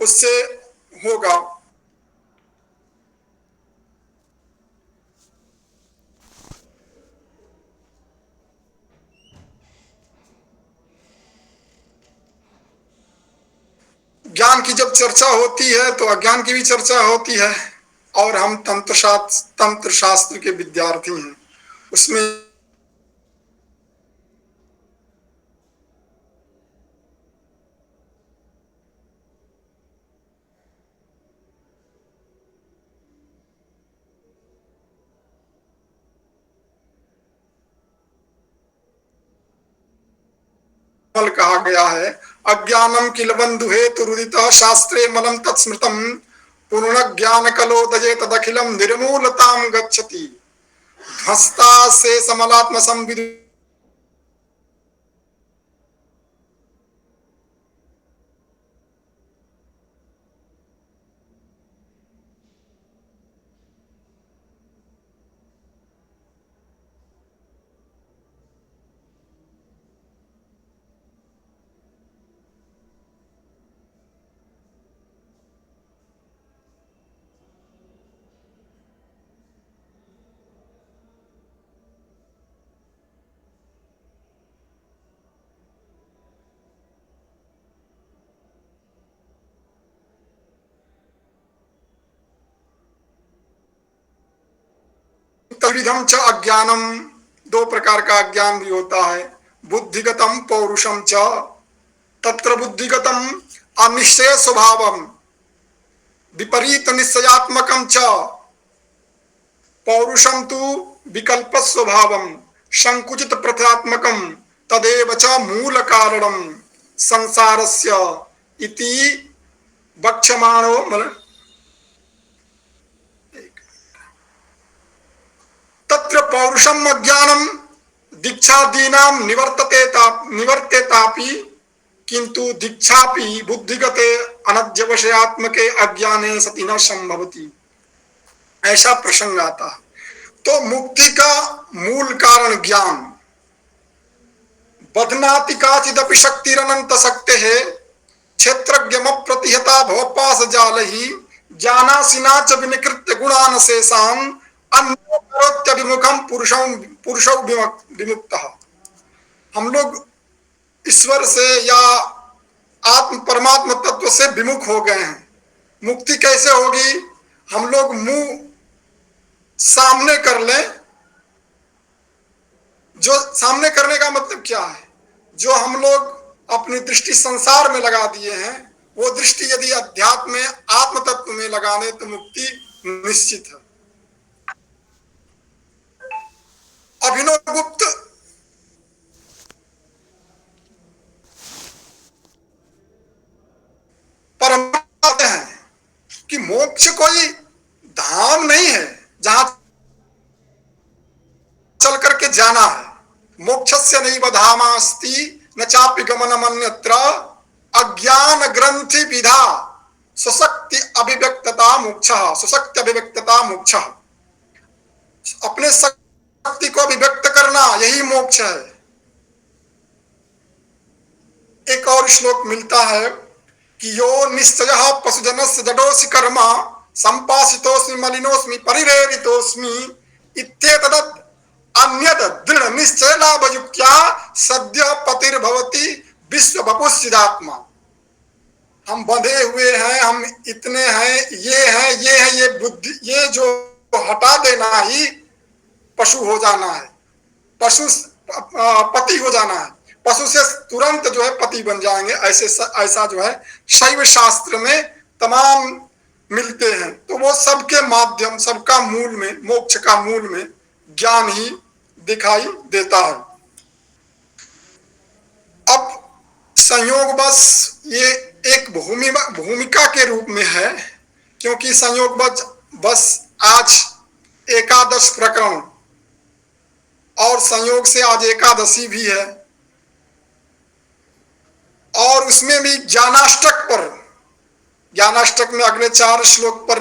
उससे होगा। ज्ञान की जब चर्चा होती है तो अज्ञान की भी चर्चा होती है, और हम तंत्र शास्त्र के विद्यार्थी हैं, उसमें कहा गया है, अज्ञानम किल बंधु हेतु रुदितः शास्त्रे मलम तत्स्मृतम पूर्ण ज्ञान कलोदये तदखिलम निर्मूलताम गच्छति ध्वस्ता से समलात्म संविदु। तविधम च अज्ञानम, दो प्रकार का अज्ञान भी होता है। बुद्धिगतम पौरुषम च, तत्र बुद्धिगतम अनिश्चय स्वभावम विपरीत निश्चयात्मकम च, पौरुषम तु विकल्प स्वभावम संकुचित प्रथात्मकम तदेव च मूल कारणम संसारस्य इति वक्ष्यमाणो। तत्र पौरुषम अज्ञानम दीक्षादीनाम निवर्तेतापि किंतु दीक्षापि बुद्धिगते अनध्यवशयात्मके अज्ञाने सति न संभवति, ऐसा प्रसंग आता है। तो मुक्ति का मूल कारण ज्ञान, बध्नाति काचिदपि शक्तिरनंत शक्ते है क्षेत्रज्ञम प्रतिहता भवपास जाल ही ज्ञानासिना च विनिकृत्य गुणान शेषाम अन्योत्याभिमुखम पुरुषौ विमुक्तः। हम लोग ईश्वर से या आत्म परमात्मा तत्व से विमुख हो गए हैं। मुक्ति कैसे होगी? हम लोग मुंह सामने कर लें। जो सामने करने का मतलब क्या है? जो हम लोग अपनी दृष्टि संसार में लगा दिए हैं, वो दृष्टि यदि अध्यात्म में आत्म तत्व में लगाने तो मुक्ति निश्चित है। अभिनव गुप्त परमात्मा है कि मोक्ष कोई धाम नहीं है जहां चल करके जाना है। मोक्षस्य नैव धामास्ति न चापि गमनम अन्यत्र अज्ञान ग्रंथि विधा सशक्ति अभिव्यक्तता मोक्षः, सशक्ति अभिव्यक्तता मोक्षः। अपने शक्ति को अभिव्यक्त करना यही मोक्ष है। एक और श्लोक मिलता है कि यो निश्चयः पशुजनस्य जडोऽसि कर्म संपासितोऽस्मि मलिनोऽस्मि परिरेरितोऽस्मि इत्येतद् अन्यद दृढ़ निश्चय लाभयुक्त्या सद्य पतिर्भवति विश्व वपुस्सिदात्मा। हम बंधे हुए हैं, हम इतने हैं, ये है, ये है, ये बुद्धि, ये जो हटा देना ही पशु हो जाना है, पशु पति हो जाना है। पशु से तुरंत जो है पति बन जाएंगे। ऐसा जो है शैव शास्त्र में तमाम मिलते हैं। तो वो सबके माध्यम, सबका मूल में, मोक्ष का मूल में ज्ञान ही दिखाई देता है। अब संयोग ये एक भूमिका के रूप में है, क्योंकि संयोग बस आज एकादश प्रकरण और संयोग से आज एकादशी भी है, और उसमें भी ज्ञानाष्टक में अगले 4 श्लोक पर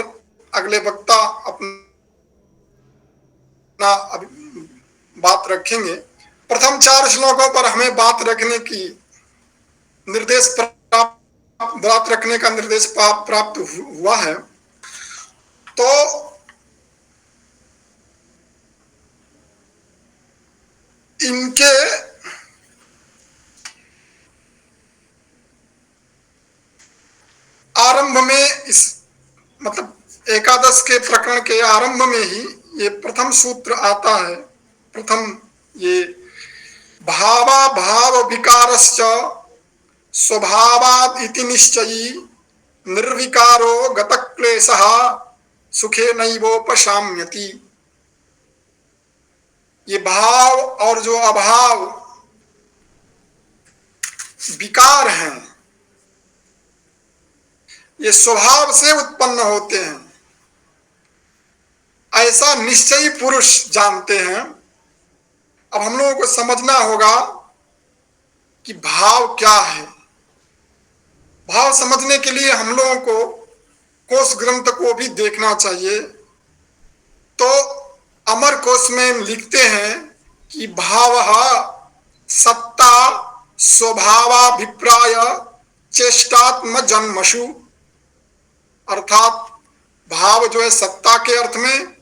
अगले वक्ता अपना बात रखेंगे। प्रथम 4 श्लोकों पर हमें बात रखने की निर्देश प्राप्त व्रत रखने का निर्देश प्राप्त हुआ है। तो इनके आरंभ में, इस मतलब एकादश के प्रकरण के आरंभ में ही ये प्रथम सूत्र आता है। प्रथम ये भावा भाव विकारश्च स्वभावाद इति निश्चयी निर्विकारो गतक्लेशः सुखे नैवोपशाम्यति। ये भाव और जो अभाव विकार हैं, ये स्वभाव से उत्पन्न होते हैं, ऐसा निश्चयी पुरुष जानते हैं। अब हम लोगों को समझना होगा कि भाव क्या है। भाव समझने के लिए हम लोगों को कोश ग्रंथ को भी देखना चाहिए। तो अमर कोश में लिखते हैं कि भावः सत्ता स्वभावाभिप्राय चेष्टात्म जन्मशु, अर्थात भाव जो है सत्ता के अर्थ में,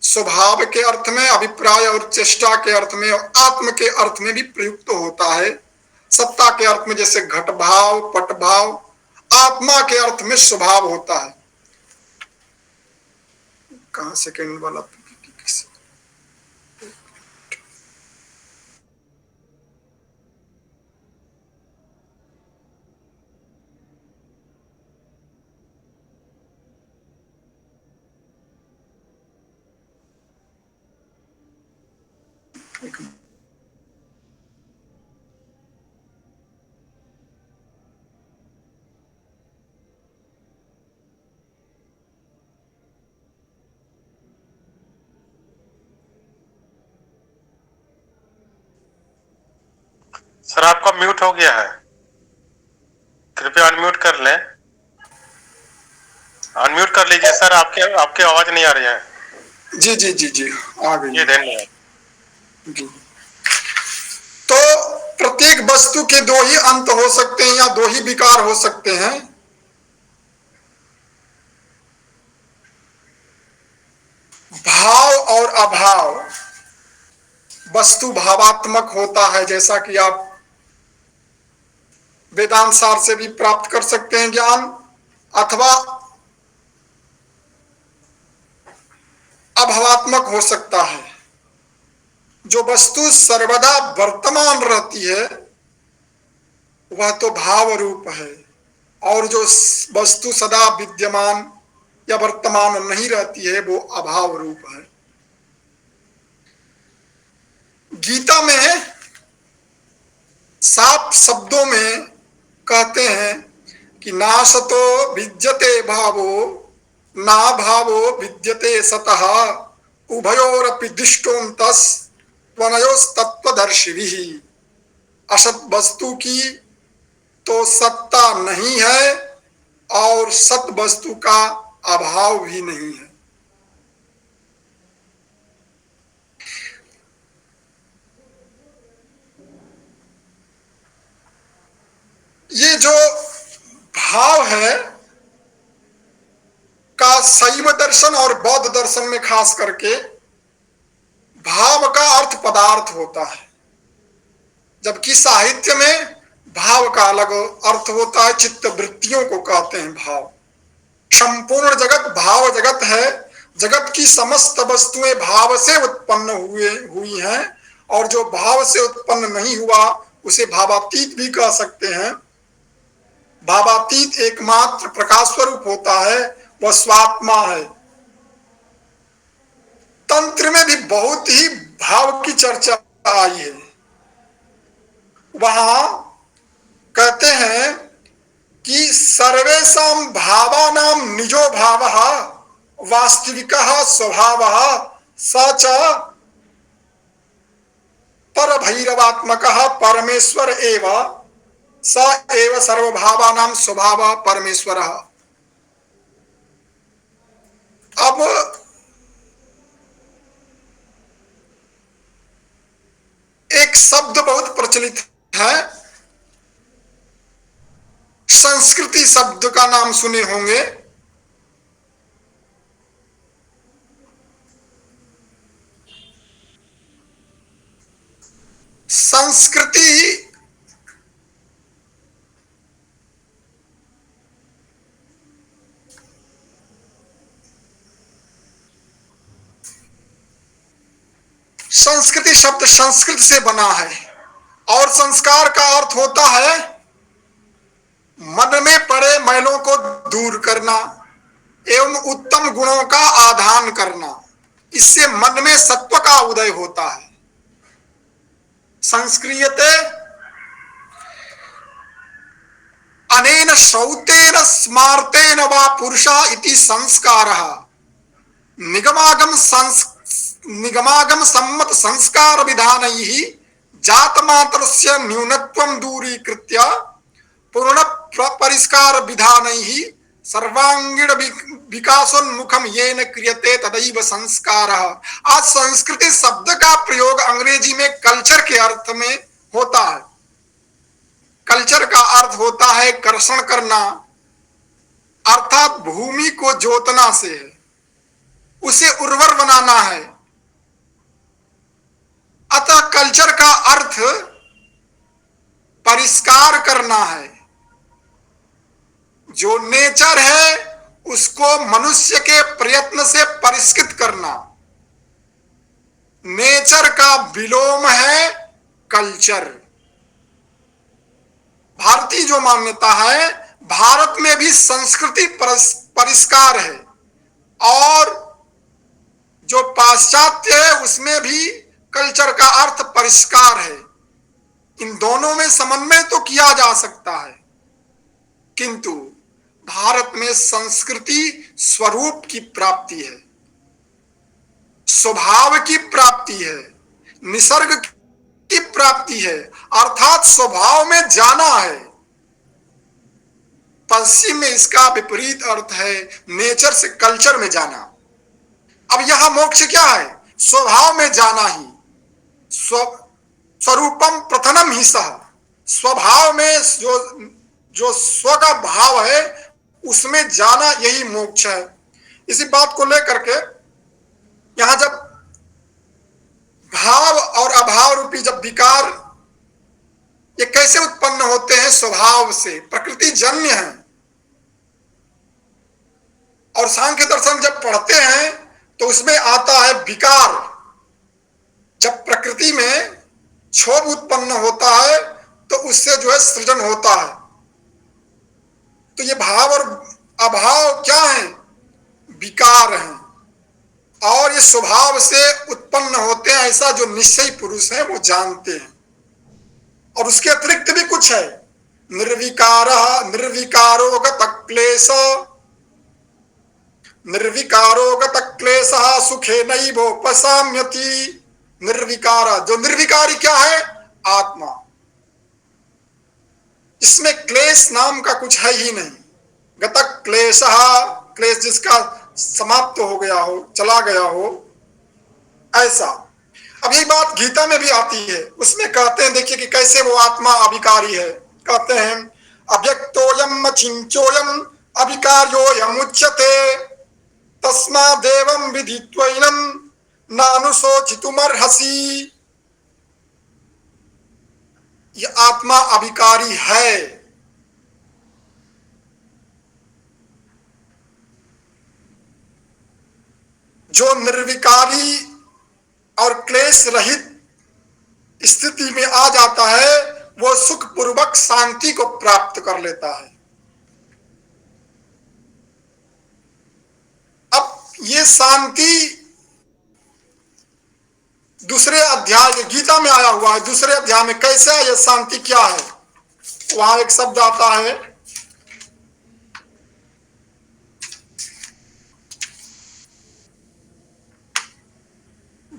स्वभाव के अर्थ में, अभिप्राय और चेष्टा के अर्थ में और आत्म के अर्थ में भी प्रयुक्त होता है। सत्ता के अर्थ में जैसे घट भाव, पट भाव, आत्मा के अर्थ में स्वभाव होता है। कहां सेकेंड वाला सर आपका म्यूट हो गया है, कृपया अनम्यूट कर लें। अनम्यूट कर लीजिए सर, आपके आवाज नहीं आ रही है। जी जी जी जी आ गई। जी धन्यवाद। जी, तो प्रत्येक वस्तु के दो ही अंत हो सकते हैं या दो ही विकार हो सकते हैं। भाव और अभाव। वस्तु भावात्मक होता है, जैसा कि आप वेदांत सार से भी प्राप्त कर सकते हैं ज्ञान, अथवा अभावात्मक हो सकता है। जो वस्तु सर्वदा वर्तमान रहती है वह तो भाव रूप है, और जो वस्तु सदा विद्यमान या वर्तमान नहीं रहती है वो अभाव रूप है। गीता में साफ शब्दों में कहते हैं कि नासतो विद्यते भावो ना भावो विद्यते सतः उभयोरपि दृष्टोन्तस् त्वनयोस्तत्वदर्शिभिः। असत वस्तु की तो सत्ता नहीं है और सत वस्तु का अभाव भी नहीं है। ये जो भाव है का शैव दर्शन और बौद्ध दर्शन में खास करके भाव का अर्थ पदार्थ होता है, जबकि साहित्य में भाव का अलग अर्थ होता है। चित्त वृत्तियों को कहते हैं भाव। संपूर्ण जगत भाव जगत है। जगत की समस्त वस्तुएं भाव से उत्पन्न हुई हैं, और जो भाव से उत्पन्न नहीं हुआ उसे भावातीत भी कह सकते हैं। भावातीत एकमात्र प्रकाश स्वरूप होता है, वह स्वात्मा है। तंत्र में भी बहुत ही भाव की चर्चा आई है। वहां कहते हैं कि सर्वेषां भावानां निजो भावः वास्तविकः स्वभावः स च परभैरवात्मकः परमेश्वर एव स एव सर्वभावानां स्वभावः परमेश्वरः। अब एक शब्द बहुत प्रचलित है, संस्कृति शब्द का नाम सुने होंगे। संस्कृति संस्कृति शब्द संस्कृत से बना है और संस्कार का अर्थ होता है मन में पड़े मैलों को दूर करना एवं उत्तम गुणों का आधान करना। इससे मन में सत्व का उदय होता है। संस्क्रियते अनेन श्रौतेन स्मार्तेन वा पुरुषः इति संस्कारः निगमागम सम्मत संस्कार विधानैः जातमात्रस्य न्यूनत्वं दूरीकृत्य पूर्ण परिष्कार विधानैः सर्वांगीण विकासोन्मुखम येन क्रियते तदैव संस्कारः। आज संस्कृति शब्द का प्रयोग अंग्रेजी में कल्चर के अर्थ में होता है। कल्चर का अर्थ होता है कर्षण करना, अर्थात भूमि को जोतना से है, उसे उर्वर बनाना है। अतः कल्चर का अर्थ परिष्कार करना है। जो नेचर है उसको मनुष्य के प्रयत्न से परिष्कृत करना। नेचर का विलोम है कल्चर। भारतीय जो मान्यता है, भारत में भी संस्कृति परिष्कार है और जो पाश्चात्य है उसमें भी कल्चर का अर्थ परिष्कार है। इन दोनों में समन्वय तो किया जा सकता है, किंतु भारत में संस्कृति स्वरूप की प्राप्ति है, स्वभाव की प्राप्ति है, निसर्ग की प्राप्ति है, अर्थात स्वभाव में जाना है। पश्चिम में इसका विपरीत अर्थ है नेचर से कल्चर में जाना। अब यहां मोक्ष क्या है? स्वभाव में जाना ही। स्वरूपम प्रथनम ही सह, स्वभाव में जो स्व का भाव है उसमें जाना, यही मोक्ष है। इसी बात को लेकर के यहां जब भाव और अभाव रूपी जब विकार ये कैसे उत्पन्न होते हैं? स्वभाव से, प्रकृति जन्य है। और सांख्य दर्शन जब पढ़ते हैं तो उसमें आता है विकार। जब प्रकृति में क्षोभ उत्पन्न होता है तो उससे जो है सृजन होता है। तो ये भाव और अभाव क्या है? विकार हैं और ये स्वभाव से उत्पन्न होते हैं, ऐसा जो निश्चयी पुरुष है वो जानते हैं। और उसके अतिरिक्त भी कुछ है, निर्विकारोगत क्लेशः सुखे नैवोपशाम्यति। निर्विकार, जो निर्विकारी क्या है? आत्मा। इसमें क्लेश नाम का कुछ है ही नहीं। गतक क्लेशः, क्लेश जिसका समाप्त हो गया हो, चला गया हो, ऐसा। अब यही बात गीता में भी आती है। उसमें कहते हैं, देखिए कि कैसे वो आत्मा अभिकारी है। कहते हैं अव्यक्तोयम अचिंत्योयम अभिकार्योयम उच्यते तस्मादेवं विदित्वैनं नानुशोचितुमर्हसि। ये आत्मा अभिकारी है। जो निर्विकारी और क्लेश रहित स्थिति में आ जाता है वो सुख पूर्वक शांति को प्राप्त कर लेता है। अब ये शांति दूसरे अध्याय गीता में आया हुआ है। दूसरे अध्याय में कैसे है ये शांति, क्या है? वहां एक शब्द आता है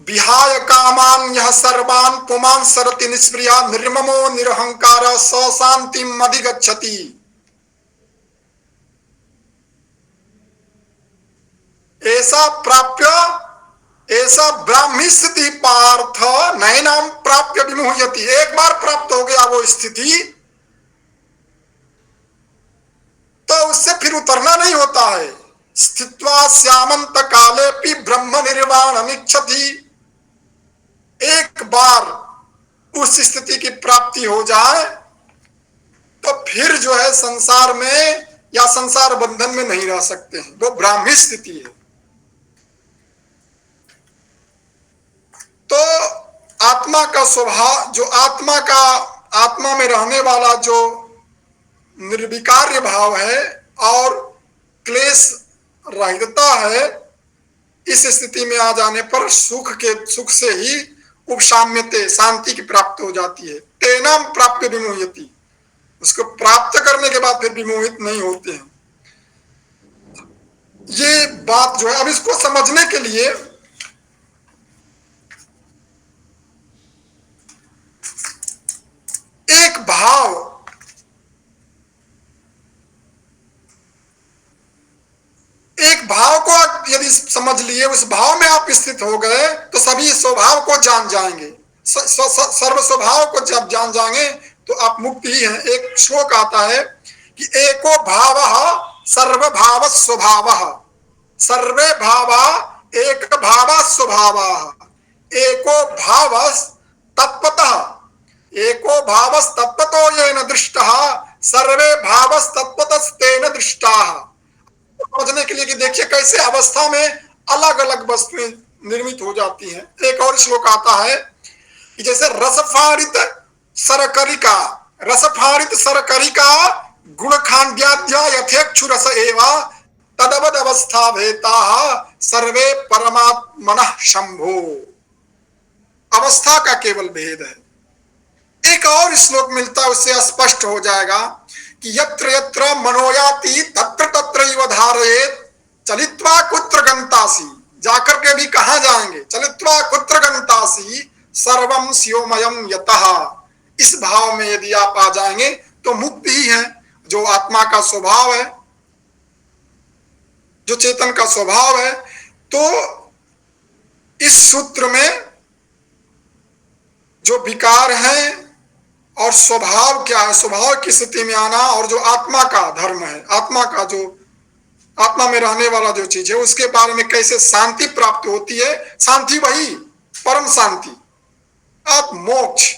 विहाय कामान यह सर्वान पुमान् सरति निष्प्रिया निर्ममो निरहंकार स शांतिम अधिगच्छति। ऐसा प्राप्य ऐसा ब्राह्मी स्थिति पार्थ नैनाम प्राप्य विमुह्यति। एक बार प्राप्त हो गया वो स्थिति फिर उतरना नहीं होता है। स्थित्वा श्यामंत काले भी ब्रह्म निर्वाण निच्छति। एक बार उस स्थिति की प्राप्ति हो जाए तो फिर जो है संसार में या संसार बंधन में नहीं रह सकते हैं। वो ब्राह्मी स्थिति है। तो आत्मा का स्वभाव, जो आत्मा में रहने वाला जो निर्विकार्य भाव है और क्लेश रहितता है, इस स्थिति में आ जाने पर सुख से ही उपशाम्यते, शांति की प्राप्ति हो जाती है। तेनाम प्राप्य विमोहयति, उसको प्राप्त करने के बाद फिर विमोहित नहीं होते हैं। ये बात जो है, अब इसको समझने के लिए एक भाव, को यदि समझ लिए, उस भाव में आप स्थित हो गए तो सभी स्वभाव को जान जाएंगे। सर्व स्वभाव को जब जान जाएंगे तो आप मुक्त ही हैं। एक श्लोक आता है कि एको भावः सर्वभाव स्वभावः, सर्वे भावा एक भावा स्वभावः, एको भावस् तत्त्वतः, एको भावस् तत्त्वतो येन दृष्टः, सर्वे भावस् तत्त्वतस्तेन दृष्टाः। समझने के लिए कि देखिए कैसे अवस्था में अलग अलग वस्तुएं निर्मित हो जाती हैं। एक और श्लोक आता है कि जैसे रसफारित सरकरिका गुण खांड्याद्या यथेक्षु रस एवा तदवद अवस्था भेता सर्वे परमात्मनः शंभो। अवस्था का केवल भेद है। एक और श्लोक मिलता है, उससे स्पष्ट हो जाएगा कि यत्र यत्र मनोयाति तत्र तत्रैव धारयेत्, चलित्वा कुत्र गंतासि, जाकर के भी कहां जाएंगे, चलित्वा कुत्र गंतासि सर्वम स्योमयम यतः। इस भाव में यदि आप आ जाएंगे तो मुक्त ही है। जो आत्मा का स्वभाव है, जो चेतन का स्वभाव है। तो इस सूत्र में जो विकार है और स्वभाव क्या है, स्वभाव की स्थिति में आना, और जो आत्मा का धर्म है, आत्मा का जो आत्मा में रहने वाला जो चीज है, उसके बारे में कैसे शांति प्राप्त होती है। शांति वही परम शांति, आप मोक्ष।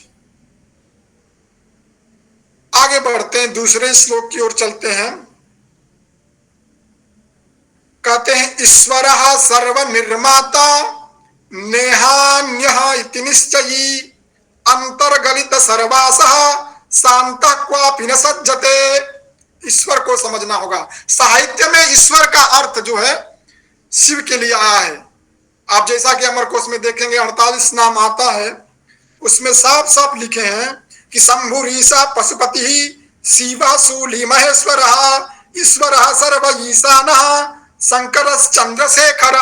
आगे बढ़ते हैं, दूसरे श्लोक की ओर चलते हैं। कहते हैं ईश्वरः सर्व निर्माता नेहान्यः इति निश्चयी अंतर्गलित सर्वासः शांतः क्वापि न सज्जते। ईश्वर को समझना होगा। साहित्य में ईश्वर का अर्थ जो है शिव के लिए आया है। आप जैसा कि अमरकोश में देखेंगे 48 नाम आता है, उसमें साफ साफ लिखे हैं कि शंभुरीशा पशुपति शिवा शूली महेश्वर ईश्वर सर्व ईशान शंकर चंद्रशेखर।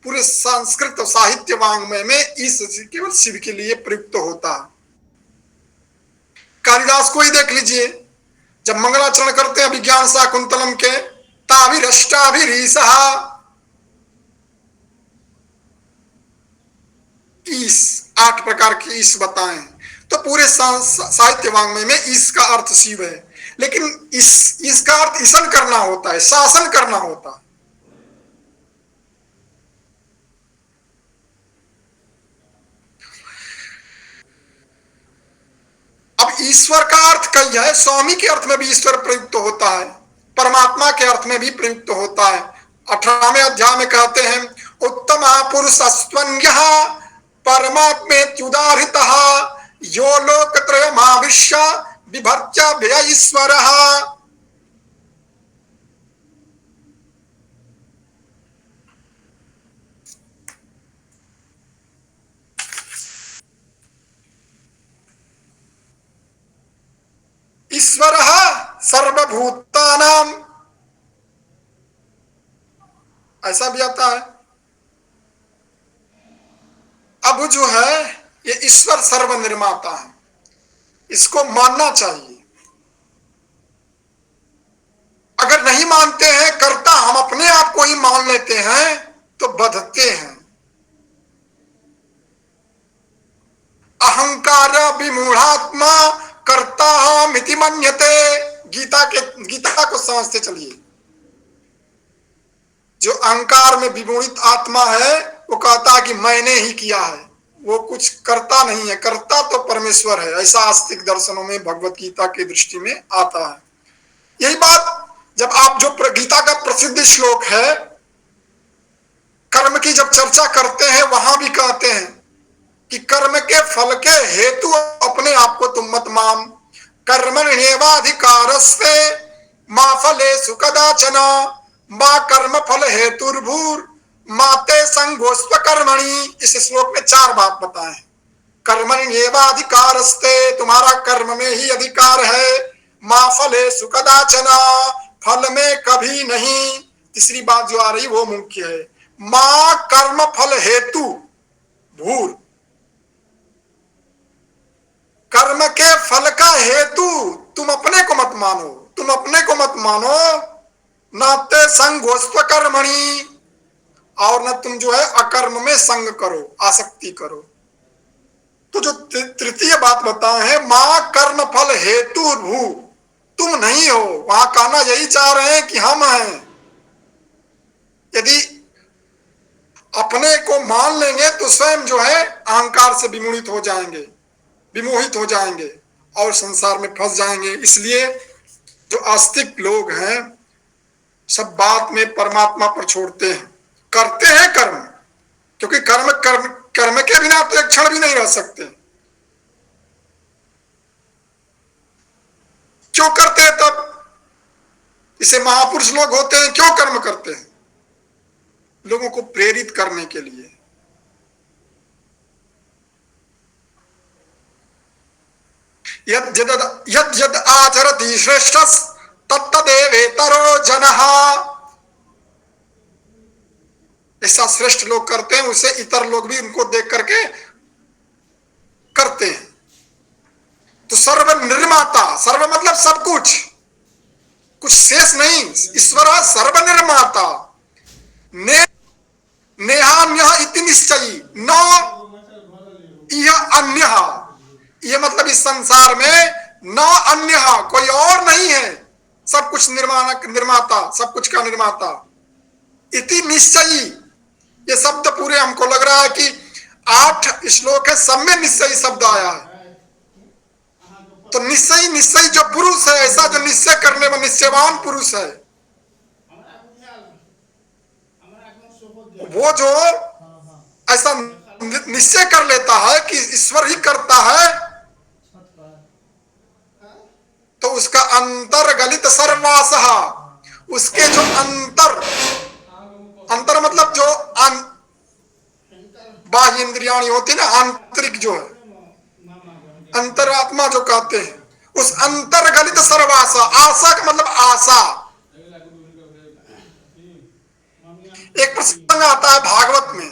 पूरे संस्कृत साहित्य वाङ्मय में इस केवल शिव के लिए प्रयुक्त होता है। कालिदास को ही देख लीजिए, जब मंगलाचरण करते हैं विज्ञान शाकुंतलम के, ताभिरष्टाभिरीशः, ईश 8 प्रकार की ईश बताएं। तो पूरे साहित्य वाङ्मय में ईश का अर्थ शिव है। लेकिन इसका अर्थ ईशन करना होता है, शासन करना होता है। अब ईश्वर का अर्थ कई है। स्वामी के अर्थ में भी ईश्वर प्रयुक्त होता है, परमात्मा के अर्थ में भी प्रयुक्त होता है। 18वें अध्याय में कहते हैं उत्तम पुरुषस्त्वन्यः परमात्मेत्युदाहृतः यो लोकत्रयमाविश्य बिभर्त्य व्यय ईश्वरः। ईश्वरः सर्वभूतानां, ऐसा भी आता है। अब जो है ये ईश्वर सर्वनिर्माता है, इसको मानना चाहिए। अगर नहीं मानते हैं, कर्ता हम अपने आप को ही मान लेते हैं तो बधते हैं। अहंकार विमूढ़ात्मा कर्ता मिति मन्यते गीता को समझते चलिए। जो अहंकार में विमोहित आत्मा है वो कहता है कि मैंने ही किया है, वो कुछ करता नहीं है, करता तो परमेश्वर है। ऐसा आस्तिक दर्शनों में भगवत गीता की दृष्टि में आता है। यही बात जब आप जो गीता का प्रसिद्ध श्लोक है कर्म की जब चर्चा करते हैं वहां भी कहते हैं कि कर्म के फल के हेतु अपने आप को तुम मत मान। कर्मण्येवाधिकारस्ते मा फलेषु कदाचन मा कर्म फल हेतुर्भूर माते संगोस्त्व कर्मणि। इस श्लोक में 4 बात बताए हैं। कर्मण्येवाधिकारस्ते, तुम्हारा कर्म में ही अधिकार है। मा फलेषु कदाचन, फल में कभी नहीं। तीसरी बात जो आ रही वो मुख्य है। मां कर्म फल हेतु भूर, कर्म के फल का हेतु तुम अपने को मत मानो, तुम अपने को मत मानो। नाते संगोस्त्व कर्मणि, और न तुम जो है अकर्म में संग करो, आसक्ति करो। तो जो तृतीय बात बताए हैं मां कर्म फल हेतु भू, तुम नहीं हो। वहां कहना यही चाह रहे हैं कि हम हैं। यदि अपने को मान लेंगे तो स्वयं जो है अहंकार से विमोहित हो जाएंगे और संसार में फंस जाएंगे। इसलिए जो आस्तिक लोग हैं सब बात में परमात्मा पर छोड़ते हैं, करते हैं कर्म, क्योंकि कर्म के बिना तो एक क्षण भी नहीं रह सकते। क्यों करते हैं तब? इसे महापुरुष लोग होते हैं, क्यों कर्म करते हैं? लोगों को प्रेरित करने के लिए। यद आचरति श्रेष्ठस् तत्तदेवेतरो जनः, ऐसा श्रेष्ठ लोग करते हैं, उसे इतर लोग भी उनको देख करके करते हैं। तो सर्व निर्माता, सर्व मतलब सब कुछ शेष नहीं। ईश्वर सर्व निर्माता। नेहान्यः इति निश्चयी न इह अन्यः, ये मतलब इस संसार में न अन्यः, कोई और नहीं है। सब कुछ निर्माता, सब कुछ का निर्माता। इति निश्चयी, ये शब्द पूरे हमको लग रहा है कि 8 श्लोक है, सब में निश्चयी शब्द आया है। तो निश्चयी जो पुरुष है, ऐसा जो निश्चय करने में निश्चयवान पुरुष है, वो जो ऐसा निश्चय कर लेता है कि ईश्वर ही करता है, तो उसका अंतर्गलित सर्वासः, उसके जो अंतर मतलब जो बाह्य इंद्रियाणी होती ना, आंतरिक जो है अंतरात्मा जो कहते हैं, उस अंतर्गलित सर्वासा, आशा का मतलब आशा। एक प्रसंग आता है भागवत में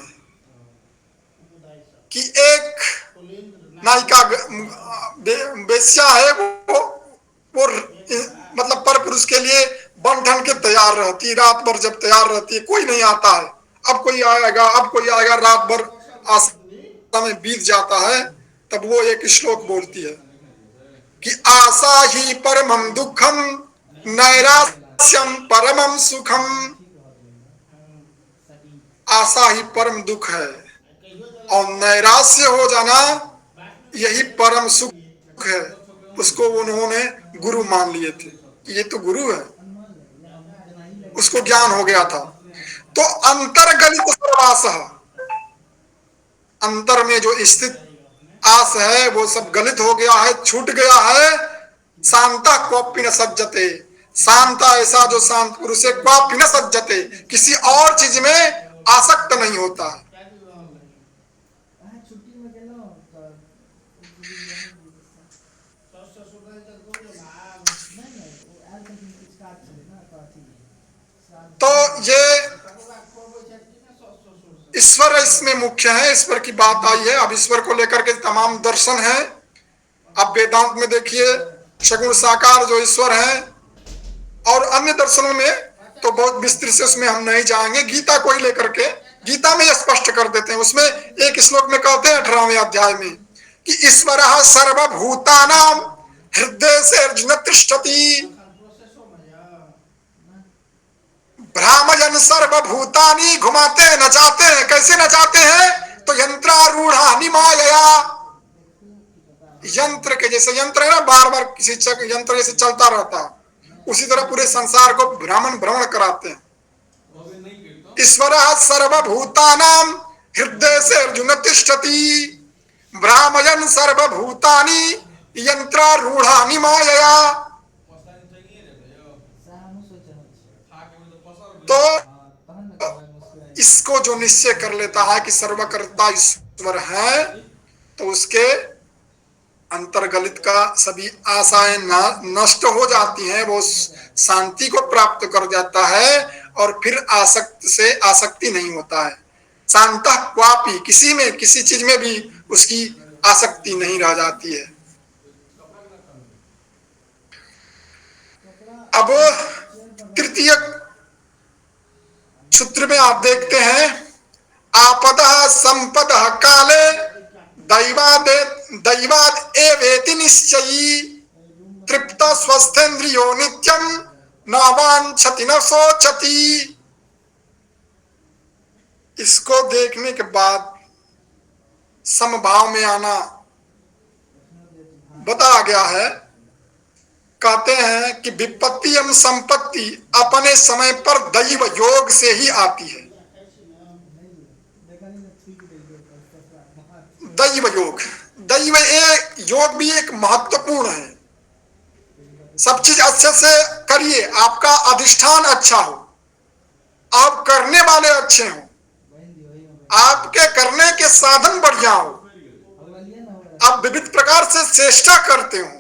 कि एक नायिका वेश्या है, वो मतलब पर पुरुष के लिए बंधन के तैयार रहती, रात भर जब तैयार रहती है, कोई नहीं आता है, अब कोई आएगा, रात भर आशा में बीत जाता है। तब वो एक श्लोक बोलती है कि आशा ही परमं दुखम नैराश्यम परमं सुखम। आशा ही परम दुख है और नैराश्य हो जाना यही परम सुख है। उसको उन्होंने गुरु मान लिए थे, ये तो गुरु है, उसको ज्ञान हो गया था। तो अंतर्गलित सर्वासः, अंतर में जो स्थित आस है वो सब गलित हो गया है, छूट गया है। शांता क्वापि न सज्जते, शांता ऐसा जो शांत पुरुष है, क्वापि न सज्जते, किसी और चीज में आसक्त नहीं होता है। तो ये ईश्वर इसमें मुख्य है, ईश्वर की बात आई है। अब ईश्वर को लेकर के तमाम दर्शन है। अब वेदांत में देखिए सगुण साकार जो ईश्वर है, और अन्य दर्शनों में तो बहुत विस्तृत से उसमें हम नहीं जाएंगे। गीता को ही लेकर के, गीता में स्पष्ट कर देते हैं। उसमें एक श्लोक में कहते हैं 18वें अध्याय में कि ईश्वरः सर्वभूतानां हृदय से अर्जुन तिष्ठति। भ्रामयन सर्वभूतानि, घुमाते नचाते हैं। कैसे नचाते हैं? तो यंत्रारूढ़ानि मायया, यंत्र के जैसे, यंत्र है ना, बार बार किसी यंत्र जैसे चलता रहता है, उसी तरह पूरे संसार को भ्रमण कराते हैं। ईश्वरः सर्वभूतानां हृदय से अर्जुन तिष्ठति, भ्रामयन् सर्वभूतानि यंत्रारूढ़ानि मायया। तो इसको जो निश्चय कर लेता है कि सर्वकर्ता ईश्वर है, तो उसके अंतर्गलित का सभी आशाएं नष्ट हो जाती हैं, वो शांति को प्राप्त कर जाता है और फिर आसक्ति नहीं होता है। शांतः क्वापि, किसी में किसी चीज में भी उसकी आसक्ति नहीं रह जाती है। अब तृतीय सूत्र में आप देखते हैं, आपदः संपदः काले दैवाद एवेति निश्चयी, तृप्त स्वस्थेन्द्रियो नित्यम न वांछति न शोचति। इसको देखने के बाद समभाव में आना बताया गया है। कहते हैं कि विपत्ति एवं संपत्ति अपने समय पर दैव योग से ही आती है। दैव योग, दैव योग भी एक महत्वपूर्ण है। सब चीज अच्छे से करिए, आपका अधिष्ठान अच्छा हो, आप करने वाले अच्छे हों, आपके करने के साधन बढ़िया हो, आप विविध प्रकार से चेष्टा करते हो,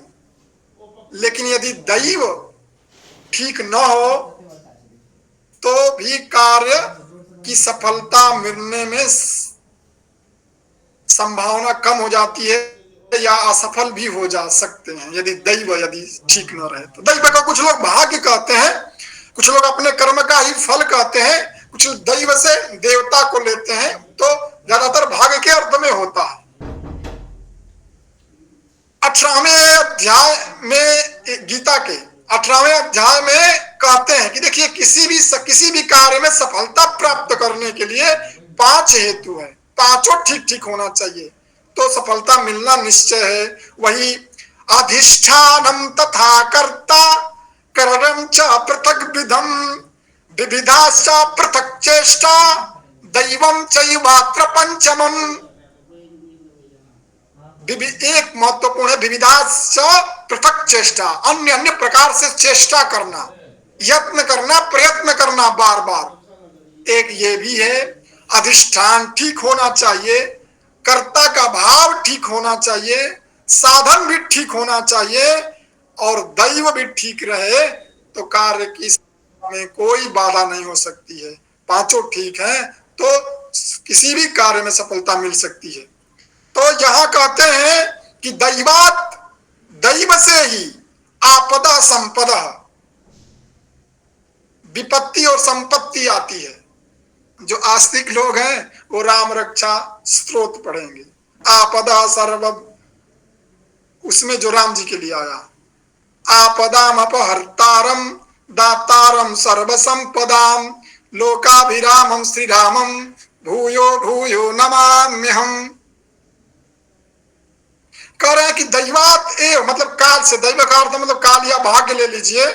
लेकिन यदि दैव ठीक न हो तो भी कार्य की सफलता मिलने में संभावना कम हो जाती है या असफल भी हो जा सकते हैं, यदि दैव ठीक न रहे तो। दैव को कुछ लोग भाग्य कहते हैं, कुछ लोग अपने कर्म का ही फल कहते हैं, कुछ दैव से देवता को लेते हैं, तो ज्यादातर भाग्य के अर्थ में होता है। 18वें अध्याय में, गीता के 18वें अध्याय में कहते हैं कि देखिए, किसी भी कार्य में सफलता प्राप्त करने के लिए 5 हेतु है, पांचों ठीक ठीक होना चाहिए तो सफलता मिलना निश्चय है। वही अधिष्ठानम तथा कर्ता करणम च पृथक विधम विविधाश्च पृथक चेष्टा दैवम चैवात्र पंचमम। एक महत्वपूर्ण है विविधाश्च पृथक चेष्टा, अन्य अन्य प्रकार से चेष्टा करना, यत्न करना, प्रयत्न करना बार बार। एक ये भी है, अधिष्ठान ठीक होना चाहिए, कर्ता का भाव ठीक होना चाहिए, साधन भी ठीक होना चाहिए और दैव भी ठीक रहे तो कार्य की में कोई बाधा नहीं हो सकती है। पांचों ठीक हैं तो किसी भी कार्य में सफलता मिल सकती है। तो यहां कहते हैं कि दैव से ही आपदा संपदा, विपत्ति और संपत्ति आती है। जो आस्तिक लोग हैं वो राम रक्षा स्तोत्र पढ़ेंगे, आपदा सर्व, उसमें जो राम जी के लिए आया, आपदाम अपहर्तारम दातारम सर्व संपदाम लोकाभिरामम श्री रामम भूयो भूयो नमाम्यहम। कह रहे हैं कि दैवात मतलब काल से, दैव का अर्थ मतलब काल या भाग्य ले लीजिए,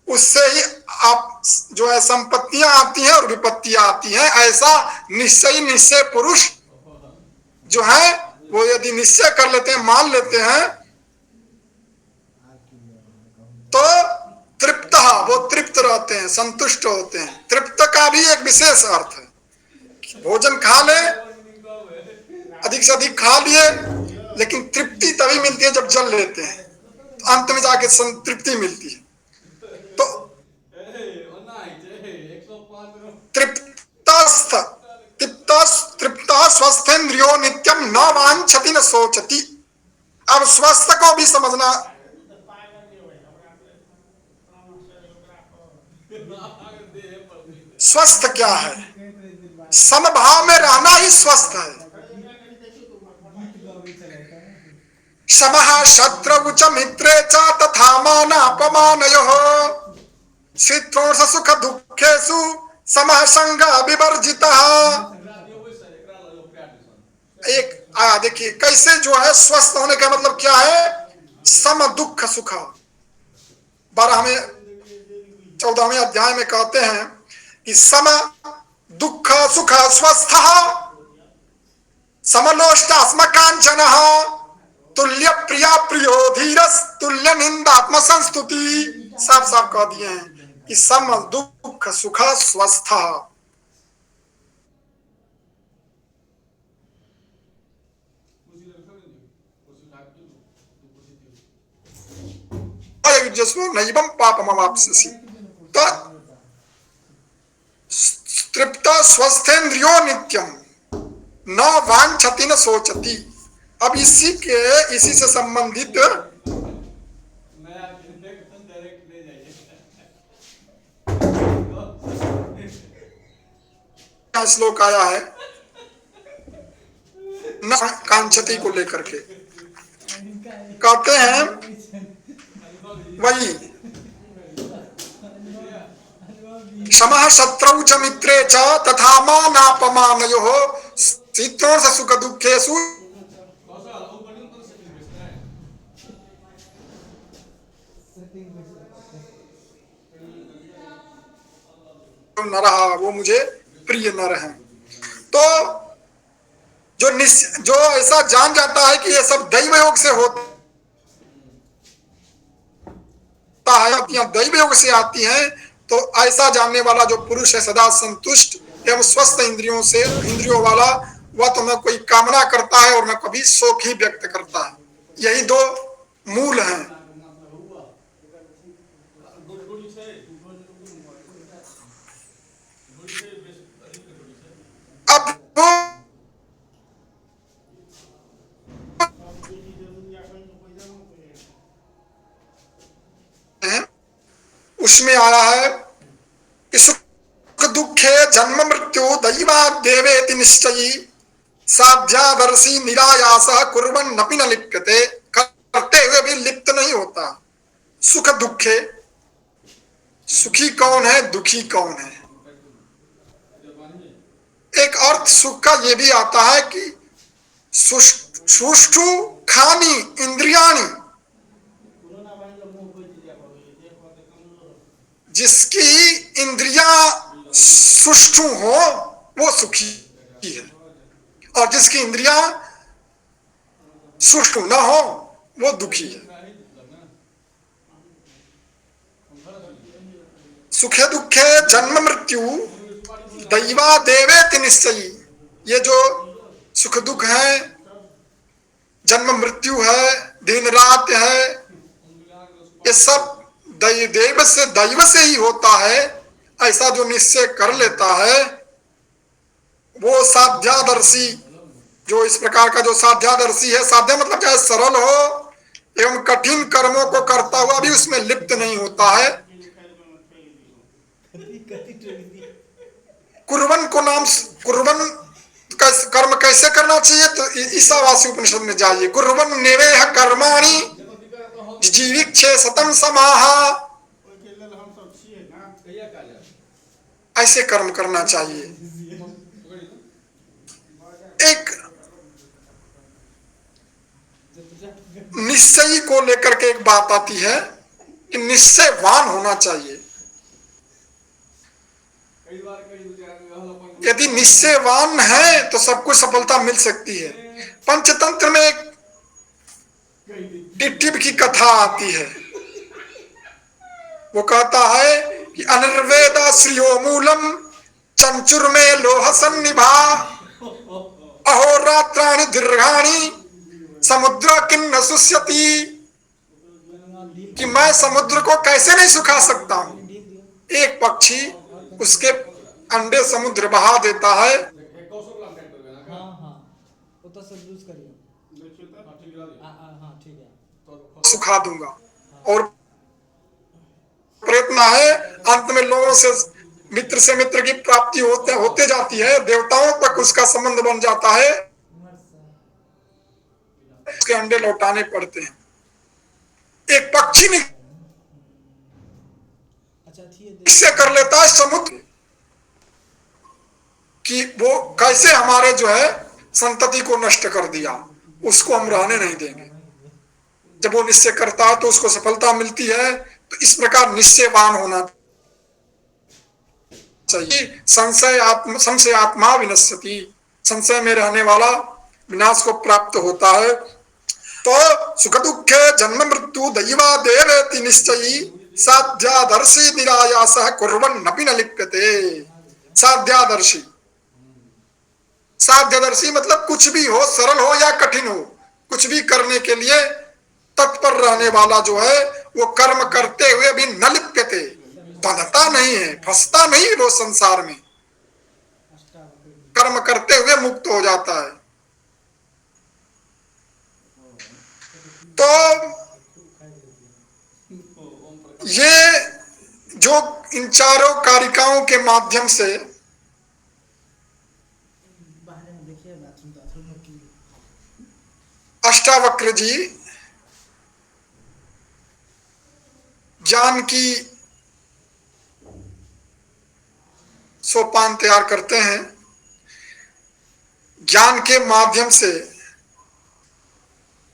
उससे ही आप जो है संपत्तियां आती हैं और विपत्तियां आती हैं। ऐसा निश्चय पुरुष जो है वो यदि निश्चय कर लेते हैं, मान लेते हैं, तो तृप्त, वो तृप्त रहते हैं, संतुष्ट होते हैं। तृप्त का भी एक विशेष अर्थ है, भोजन खा ले, अधिक से अधिक खा लिए, लेकिन तृप्ति तभी मिलती है जब जल लेते हैं, तो अंत में जाके संतृप्ति मिलती है। तो तृप्त स्वस्थेन्द्रियो नित्यम न वांछति न शोचति। अब स्वस्थ को भी समझना, स्वस्थ क्या है? समभाव में रहना ही स्वस्थ है। क्षमः शत्रौ च मित्रे च तथा मानापमानयोः शीतोष्ण सुख दुखेषु समः संग विवर्जितः। एक देखिए कैसे जो है स्वस्थ होने का मतलब क्या है, सम दुख सुख। 12वें 14वें अध्याय में कहते हैं कि सम दुख सुख स्वस्थ समलोष्टास्म कांचन तुल्य प्रिया प्रियो धीरस तुल्य निंदात्म संस्तुति। साफ साफ कह दिए हैं कि सम दुख सुख स्वस्थ। नैवं पापमवाप्स्यसि। तो तृप्त स्वस्थेन्द्रियो नित्यम न वांछति न सोचती। अब इसी से संबंधित श्लोक आया है न कांक्षति को लेकर के। कहते हैं वही क्षमा शत्रौ च मित्रे च तथा मानापमानयोः शीतोष्ण सुख दुखेषु न रहा, वो मुझे प्रिय न रहे। तो जो ऐसा जान जाता है कि ये सब दैव योग से होता है, दैव योग से आती हैं, तो ऐसा जानने वाला जो पुरुष है सदा संतुष्ट एवं स्वस्थ इंद्रियों वाला, वह तो न कोई कामना करता है और न कभी शोक ही व्यक्त करता है। यही दो मूल हैं। अब उसमें आया है कि सुख दुखे जन्म मृत्यु दैवादेवेति निश्चयी साध्यादर्शी निरायास कुर्वन् नपि न लिप्यते। करते हुए भी लिप्त नहीं होता। सुख दुखे, सुखी कौन है दुखी कौन है। एक अर्थ सुख का यह भी आता है कि सुष्ठु खानी इंद्रियाणी, जिसकी इंद्रियां सुष्ठु हो वो सुखी है, और जिसकी इंद्रियां सुष्ठु न हो वो दुखी है। सुखे दुखे जन्म मृत्यु दैवा देवेति निश्चयी। ये जो सुख दुख है, जन्म मृत्यु है, दिन रात है, ये सब दैव से ही होता है। ऐसा जो निश्चय कर लेता है वो साध्यादर्शी, जो इस प्रकार का जो साध्यादर्शी है, साध्या मतलब चाहे सरल हो एवं कठिन कर्मों को करता हुआ भी उसमें लिप्त नहीं होता है। कुर्वन को नाम कुर्वन कर्म कैसे करना चाहिए, तो ईसावासी उपनिषद में जाइए। कुर्वन नेवेह कर्माणि जीविक्षे सतम समाहा, ऐसे कर्म करना चाहिए। एक निश्चयी को लेकर के एक बात आती है कि निश्चयवान होना चाहिए। यदि निश्चयवान है तो सबको सफलता मिल सकती है। पंचतंत्र में एक टिट्टिव की कथा आती है। वो कहता है कि अनिर्वेदा श्रियो मूलम चंचुर में लोह सन्निभा अहोरात्राणि दीर्घाणि समुद्र किन्न सुष्यति। कि मैं समुद्र को कैसे नहीं सुखा सकता हूं। एक पक्षी उसके अंडे समुद्र बहा देता है, सुखा दूंगा। और प्रयत्न है, अंत में लोगों से मित्र की प्राप्ति होते जाती है, देवताओं तक उसका संबंध बन जाता है, उसके अंडे लौटाने पड़ते हैं। एक पक्षी निश्चय कर लेता है समुद्र, कि वो कैसे हमारे जो है संतति को नष्ट कर दिया, उसको हम रहने नहीं देंगे। जब वो निश्चय करता है तो उसको सफलता मिलती है। तो इस प्रकार निश्चयवान होना चाहिए। संशय आत्मा विनश्यति, संशय में रहने वाला विनाश को प्राप्त होता है। तो सुख दुखे जन्म मृत्यु दैवा देवेति निश्चयी साध्यादर्शी निरायास कुर्वन्नपि न लिप्यते। साध्यादर्शी, साध्यदर्शी मतलब कुछ भी हो, सरल हो या कठिन हो, कुछ भी करने के लिए तत्पर रहने वाला जो है वो कर्म करते हुए भी न लिप्यते, बंधता नहीं है, फंसता नहीं वो संसार में, कर्म करते हुए मुक्त हो जाता है। तो ये जो इन चारों कारिकाओं के माध्यम से अष्टावक्र जी ज्ञान की सोपान तैयार करते हैं, ज्ञान के माध्यम से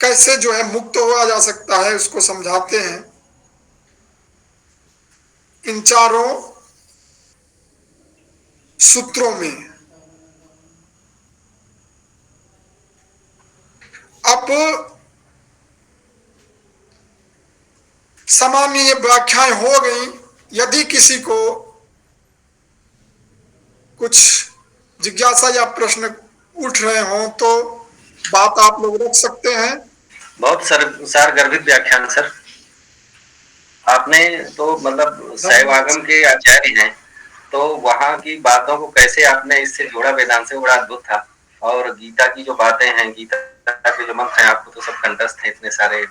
कैसे जो है मुक्त हुआ जा सकता है उसको समझाते हैं इन चारों सूत्रों में। अब सामान्य व्याख्याएं हो गई, यदि किसी को कुछ जिज्ञासा या प्रश्न उठ रहे हों तो बात आप लोग रख सकते हैं। बहुत सारगर्भित व्याख्यान सर, आपने तो मतलब शैवागम के आचार्य हैं, तो वहां की बातों को कैसे आपने इससे जोड़ा वेदांत से, बड़ा अद्भुत था। और गीता की जो बातें हैं, गीता के जो मंत्र हैं, आपको तो सब कंठस्थ हैं, इतने सारे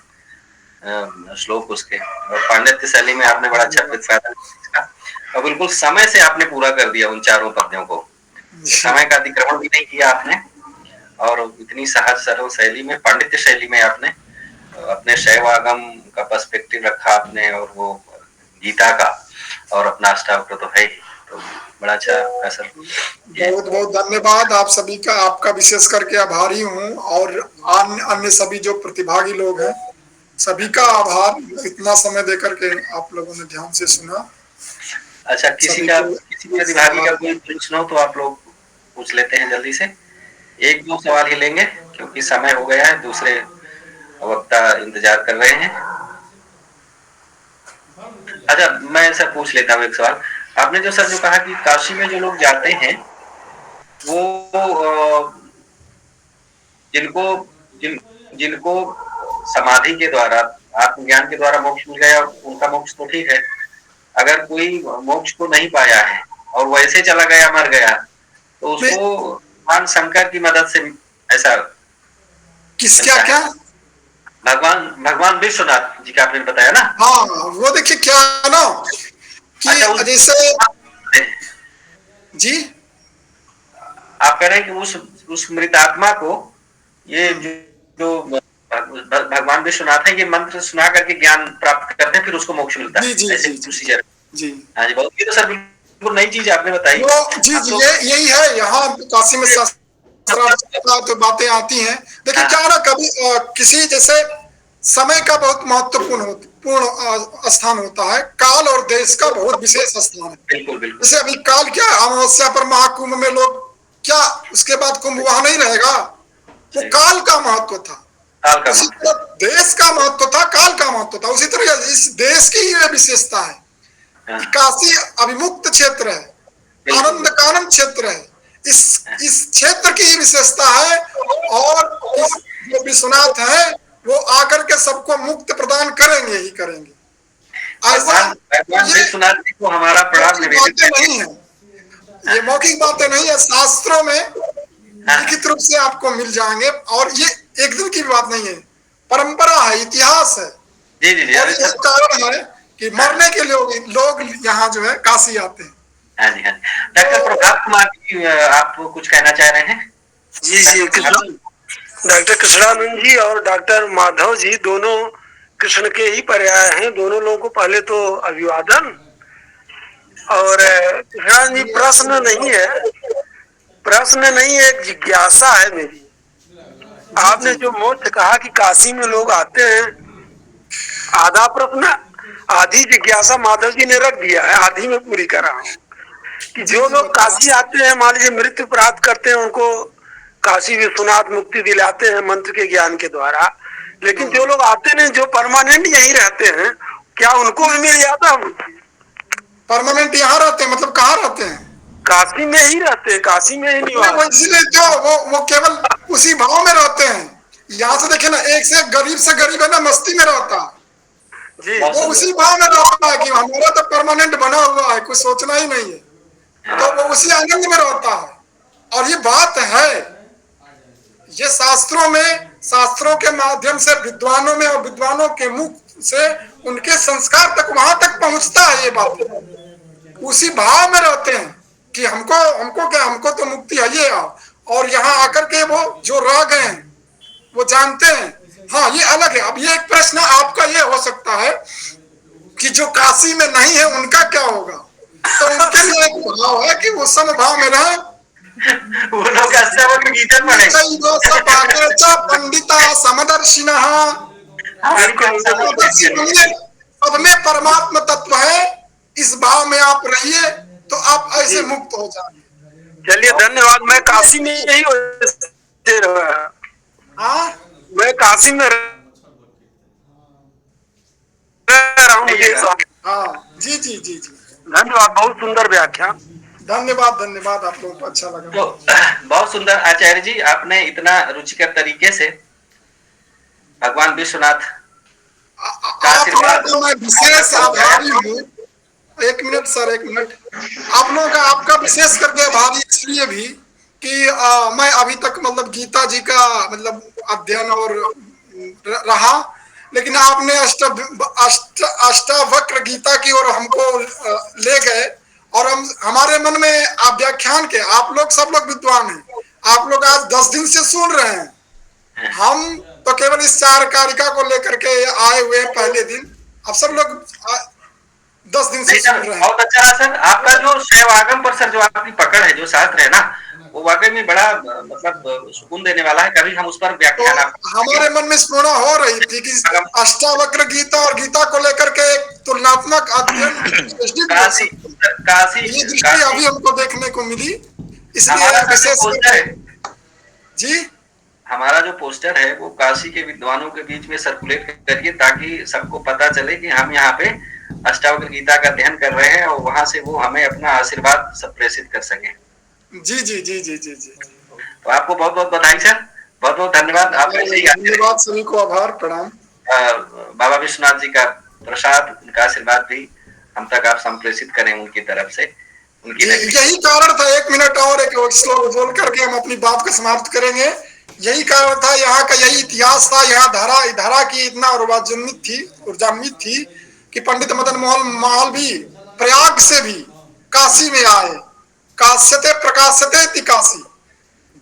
श्लोक उसके, और पांडित्य शैली में आपने बड़ा अच्छा प्रतिपादन किया और बिल्कुल समय से आपने पूरा कर दिया उन चारों पद्यों को, समय का अतिक्रमण भी नहीं किया आपने, और इतनी सहज सरल शैली में, पांडित्य शैली में आपने अपने शैवागम का पर्सपेक्टिव रखा आपने, और वो गीता का, और अपना अष्टावक्र तो है ही, तो बड़ा अच्छा सर। बहुत बहुत धन्यवाद आप सभी का, आपका विशेष करके आभारी हूँ, और अन्य सभी जो प्रतिभागी लोग हैं सभी का आभार, इतना समय देकर के आप लोगों ने ध्यान से सुना। अच्छा, किसी प्रतिभागी का कोई प्रश्न हो तो आप लोग पूछ लेते हैं जल्दी से, एक दो सवाल ही लेंगे क्योंकि समय हो गया है, दूसरे वक्ता इंतजार कर रहे हैं। अच्छा, मैं सर पूछ लेता हूँ एक सवाल। आपने जो सर जो कहा कि काशी में जो लोग जाते हैं वो जिनको समाधि के द्वारा, आत्मज्ञान के द्वारा मोक्ष मिल गया, उनका मोक्ष तो ठीक है। अगर कोई मोक्ष को नहीं पाया है और वैसे चला गया, मर गया, तो उसको भगवान शंकर की मदद से ऐसा क्या भगवान विश्वनाथ जी का आपने बताया ना। हाँ, वो देखिए क्या है ना कि अच्छा, जैसे जी आप कह रहे हैं कि उस मृतात्मा को ये जो भगवान विश्वनाथ है, ये मंत्र सुना करके ज्ञान प्राप्त करते हैं, फिर उसको मोक्ष मिलता है, ऐसे प्रोसीजर। जी हाँ जी, बहुत, ये तो सर बिल्कुल नई चीज आपने बताई। जी यही है, यहाँ काशी में तो बातें आती हैं। देखिए क्या ना, कभी किसी जैसे समय का बहुत महत्वपूर्ण स्थान होता है, काल और देश का बहुत विशेष स्थान है। बिल्कुल बिल्कुल। जैसे अभी काल क्या, अमावस्या पर महाकुंभ में लोग क्या, उसके बाद कुंभ वहां नहीं रहेगा, वो काल का महत्व था। उसी तरह देश का महत्व था, काल का महत्व था। उसी तरह इस देश की ये विशेषता है कि काशी अभिमुक्त क्षेत्र है, आनंद कानन क्षेत्र है, इस क्षेत्र की विशेषता है। और जो विश्वनाथ है वो आकर के सबको मुक्त प्रदान करेंगे ही करेंगे। ऐसा विश्वनाथ जी को हमारा प्रणाम नहीं है, ये मौखिक बातें नहीं है, शास्त्रों में लिखित रूप से आपको मिल जाएंगे। और ये एक दिन की बात नहीं है, परंपरा है, इतिहास है। जी जी जी। और ये कारण है कि मरने के लोग यहाँ जो है काशी आते हैं। हाँ जी हाँ जी। डॉक्टर प्रभात कुमार जी, आप कुछ कहना चाह रहे हैं? जी जी, डॉक्टर कृष्णानंद जी और डॉक्टर माधव जी दोनों कृष्ण के ही पर्याय हैं। दोनों लोगों को पहले तो अभिवादन। और कृष्णानंद जी, प्रश्न नहीं है, प्रश्न नहीं, एक जिज्ञासा है मेरी। आपने जो मोक्ष कहा कि काशी में लोग आते हैं, आधा प्रश्न, आधी जिज्ञासा माधव जी ने रख दिया है, आधी में पूरी कर रहा हूँ कि जो लोग काशी आते हैं, मान लीजिए मृत्यु प्राप्त करते हैं, उनको काशी विश्वनाथ मुक्ति दिलाते हैं मंत्र के ज्ञान के द्वारा, लेकिन जो लोग आते नहीं, जो परमानेंट यहीं रहते हैं, क्या उनको भी मिल जाता है? परमानेंट यहाँ रहते हैं मतलब कहाँ रहते हैं? काशी में ही रहते हैं, काशी में ही वो निवास। इसलिए जो वो केवल उसी भाव में रहते हैं। यहाँ से देखे ना, एक से गरीब है ना, मस्ती में रहता है, जी वो उसी भाव में रहता है कि हमारा तो परमानेंट बना हुआ है, कुछ सोचना ही नहीं है, तो वो उसी आनंद में रहता है। और ये बात है, ये शास्त्रों के माध्यम से विद्वानों में और विद्वानों के मुख से उनके संस्कार तक वहां तक पहुंचता है। ये बात उसी भाव में रहते हैं कि हमको तो मुक्ति है ये, और यहाँ आकर के वो जो रह गए हैं वो जानते हैं। हाँ, ये अलग है। अब ये एक प्रश्न आपका ये हो सकता है कि जो काशी में नहीं है उनका क्या होगा, तो उनके लिए एक भाव है कि वो समभाव में रहे। वो लोग अष्टावक्र गीता पढ़े, पंडिता समदर्शिनः, सब में परमात्मा तत्व है, इस भाव में आप रहिए तो आप ऐसे मुक्त हो जाएंगे। चलिए धन्यवाद। मैं काशी में यही हाँ, मैं काशी में रह रहा हूँ, मुझे हाँ, जी जी जी जी, धन्यवाद, बहुत सुंदर व्याख्या। धन्यवाद, आप लोगों को अच्छा लगा। तो बहुत सुंदर आचार्य जी, आपने इतना रुचिकर तरीके से भगवान विश्वनाथ का आशीर्वाद। तो मैं विशेष आभारी हूँ। एक मिनट सर, एक मिनट। आप लोगों का, आपका विशेष करके आभारी इसलिए भी कि मैं अभी तक मतलब गीता जी का मतलब अध्ययन और रहा, लेकिन आपने अष्टावक्र गीता की ओर हमको ले गए, और हमारे मन में आप व्याख्यान के, आप लोग सब लोग विद्वान हैं, आप लोग आज 10 दिन से सुन रहे हैं, हम तो केवल इस 4 कारिका को लेकर के आए हुए हैं पहले दिन। अब सब लोग 10 दिन से सुन रहे हैं। बहुत अच्छा रहा सर, आपका जो शैवागम पर सर जो आपकी पकड़ है, जो शास्त्र है ना, वो वाकई में बड़ा मतलब सुकून देने वाला है। कभी हम उस पर व्याख्यान हमारे मन में स्फुरणा हो रही थी कि अष्टावक्र गीता और गीता को लेकर के एक तुलनात्मक अध्ययन ये दृष्टि अभी हमको देखने को मिली, इसलिए विशेष जी। हमारा जो पोस्टर है वो काशी के विद्वानों के बीच में सर्कुलेट करिए, ताकि सबको पता चले कि हम यहाँ पे अष्टावक्र गीता का अध्ययन कर रहे हैं, और वहां से वो हमें अपना आशीर्वाद सब प्रेषित कर सके। जी जी जी जी जी जी, तो आपको बहुत बहुत बधाई सर, बहुत बहुत धन्यवाद। धन्यवाद, सभी को आभार, प्रणाम। बाबा विश्वनाथ जी का प्रसाद, उनका आशीर्वाद भी हम तक आप संप्रेषित करें उनकी तरफ से। यही कारण था, 1 मिनट और एक श्लोक बोल करके हम अपनी बात को समाप्त करेंगे। यही कारण था, यहाँ का यही इतिहास था। यहाँ धारा की इतना ऊर्जान्वित थी कि पंडित मदन मोहन मालवीय प्रयाग से भी काशी में आए। काश्यते प्रकाशते इति काशी,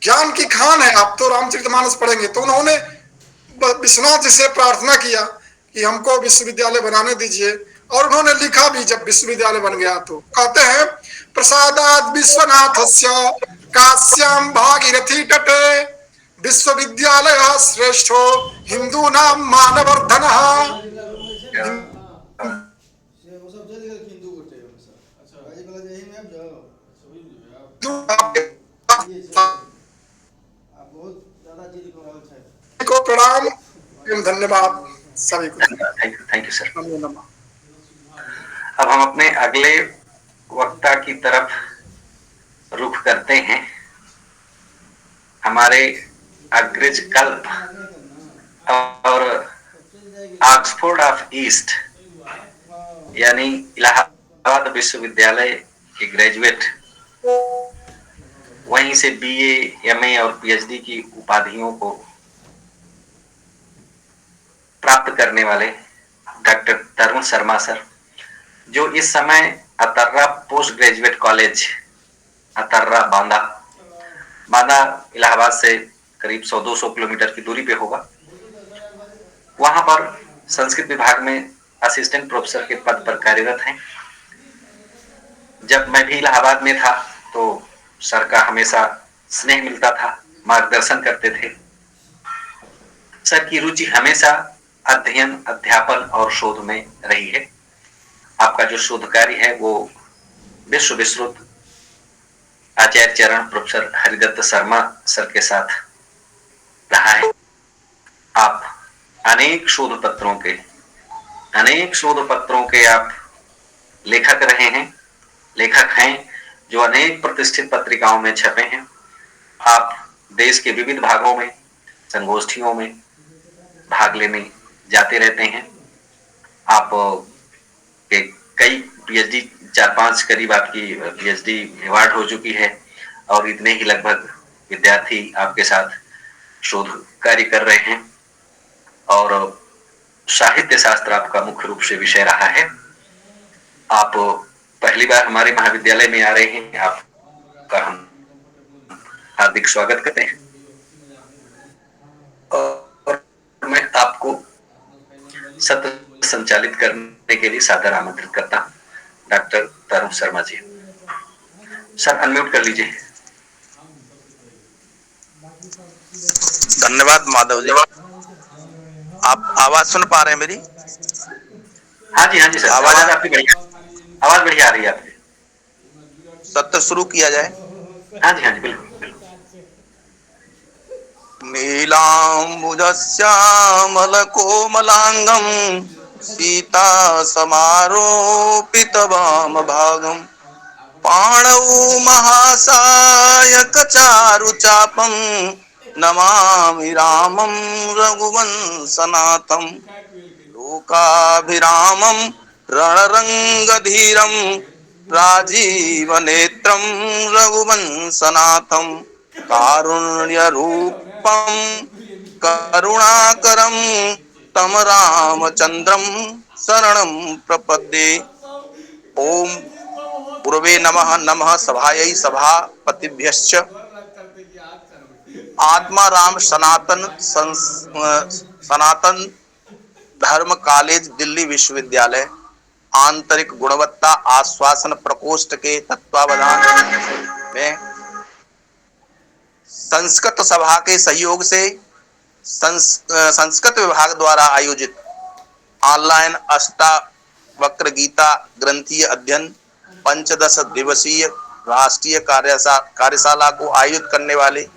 ज्ञान की खान है। आप तो रामचरितमानस पढ़ेंगे तो उन्होंने विश्वनाथ जी से प्रार्थना किया कि हमको विश्वविद्यालय बनाने दीजिए, और उन्होंने लिखा भी। जब विश्वविद्यालय बन गया तो कहते हैं, प्रसादाद विश्वनाथस्य काश्याम भागीरथी तटे विश्वविद्यालय श्रेष्ठो हिंदू नाम मानवर्धन। को प्रणाम एवं धन्यवाद सभी को। Thank you sir. अब हम अपने अगले वक्ता की तरफ रुख करते हैं। हमारे अग्रज कल्प और ऑक्सफोर्ड ऑफ ईस्ट यानी इलाहाबाद विश्वविद्यालय के ग्रेजुएट, वहीं से बीए, एमए और पीएचडी की उपाधियों को प्राप्त करने वाले डॉक्टर तरुण शर्मा सर, जो इस समय Atarra post graduate college Atarra Banda Allahabad से करीब 100-200 किलोमीटर की दूरी पे होगा, वहां पर संस्कृत विभाग में असिस्टेंट प्रोफेसर के पद पर कार्यरत हैं। जब मैं भी इलाहाबाद में था तो सर का हमेशा स्नेह मिलता था, मार्गदर्शन करते थे। सर की रुचि हमेशा अध्ययन, अध्यापन और शोध में रही है। आपका जो शोध कार्य है वो विश्व विश्रुत आचार्य चरण प्रोफेसर हरिदत्त शर्मा सर के साथ रहा है। आप अनेक शोध पत्रों के आप लेखक रहे हैं, लेखक हैं जो अनेक प्रतिष्ठित पत्रिकाओं में छपे हैं। आप देश के विविध भागों में संगोष्ठियों में भाग लेने जाते रहते हैं। आप के कई पीएचडी, 4-5 करीब आपकी पीएचडी अवार्ड हो चुकी है और इतने ही लगभग विद्यार्थी आपके साथ शोध कार्य कर रहे हैं और साहित्य शास्त्र आपका मुख्य रूप से विषय रहा है। आप पहली बार हमारे महाविद्यालय में आ रहे हैं, आपका हम हार्दिक स्वागत करते हैं और मैं आपको सत्र संचालित करने के लिए सादर आमंत्रित करता हूं। डॉक्टर तरुण शर्मा जी, सर अनम्यूट कर लीजिए। धन्यवाद माधव जी। आप आवाज सुन पा रहे हैं मेरी? हाँ जी सर, आवाज आपकी बढ़िया, आवाज बढ़िया आ रही है आपकी। सत्र शुरू किया जाए। हाँ जी बिल्कुल। नीलाम्बुजश्यामल कोमलांगम सीता समारोपित वाम भागम पाणौ महासायक चारु चापम नमामि रामं रघुवंशनाथं लोकाभिरामं रणरंगधीरं राजीवनेत्रं रघुवंशनाथं कारुण्यरूपं करुणाकरं तं रामचंद्रं शरणं प्रपद्ये। ओम गुरवे नमः। नमः सभायै सभापतिभ्यश्च। आत्मा राम सनातन धर्म कॉलेज दिल्ली विश्वविद्यालय आंतरिक गुणवत्ता आश्वासन प्रकोष्ठ के तत्वावधान में संस्कृत सभा के सहयोग से संस्कृत विभाग द्वारा आयोजित ऑनलाइन अष्टावक्र गीता ग्रंथीय अध्ययन 15 दिवसीय राष्ट्रीय कार्यशाला को आयोजित करने वाले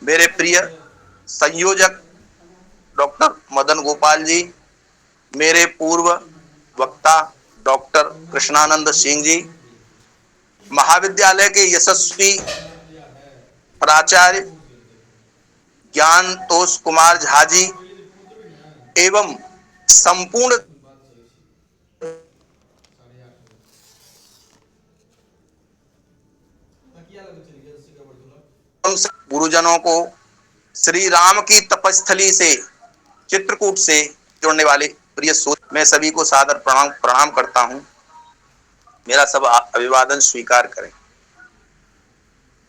मेरे प्रिय संयोजक डॉक्टर मदन गोपाल जी, मेरे पूर्व वक्ता डॉक्टर कृष्णानंद सिंह जी, महाविद्यालय के यशस्वी प्राचार्य ज्ञानतोष कुमार झा जी एवं संपूर्ण गुरुजनों को श्री राम की तपस्थली से चित्रकूट से जुड़ने वाले प्रिय सोच, मैं सभी को सादर प्रणाम करता हूं। मेरा सब अभिवादन स्वीकार करें।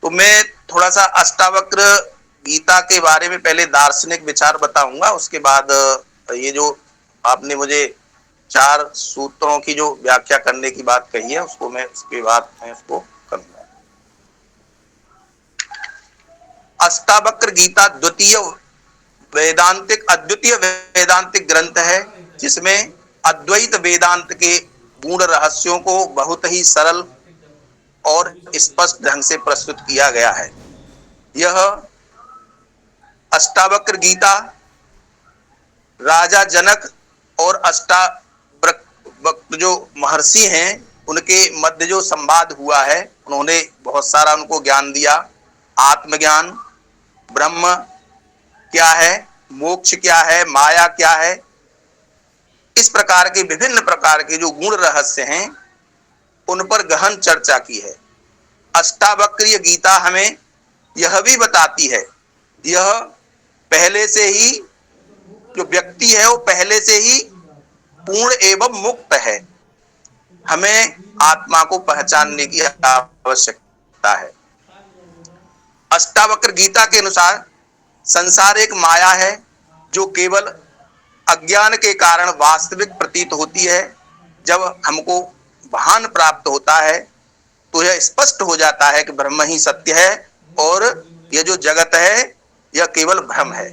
तो मैं थोड़ा सा अष्टावक्र गीता के बारे में पहले दार्शनिक विचार बताऊंगा, उसके बाद ये जो आपने मुझे 4 सूत्रों की जो व्याख्या करने की बात कही है उसको मैं उसके बाद मैं उसको करूंगा। अष्टावक्र गीता अद्वितीय वेदांतिक ग्रंथ है जिसमें अद्वैत वेदांत के गूढ़ रहस्यों को बहुत ही सरल और स्पष्ट ढंग से प्रस्तुत किया गया है। यह अष्टावक्र गीता राजा जनक और अष्टावक्र जो महर्षि हैं उनके मध्य जो संवाद हुआ है, उन्होंने बहुत सारा उनको ज्ञान दिया। आत्मज्ञान, ब्रह्म क्या है, मोक्ष क्या है, माया क्या है, इस प्रकार के विभिन्न प्रकार के जो गूढ़ रहस्य हैं उन पर गहन चर्चा की है। अष्टावक्रीय गीता हमें यह भी बताती है, यह पहले से ही जो व्यक्ति है वो पहले से ही पूर्ण एवं मुक्त है। हमें आत्मा को पहचानने की आवश्यकता है। अष्टावक्र गीता के अनुसार संसार एक माया है जो केवल अज्ञान के कारण वास्तविक प्रतीत होती है। जब हमको भान प्राप्त होता है तो यह स्पष्ट हो जाता है कि ब्रह्म ही सत्य है और ये जो जगत है यह केवल भ्रम है।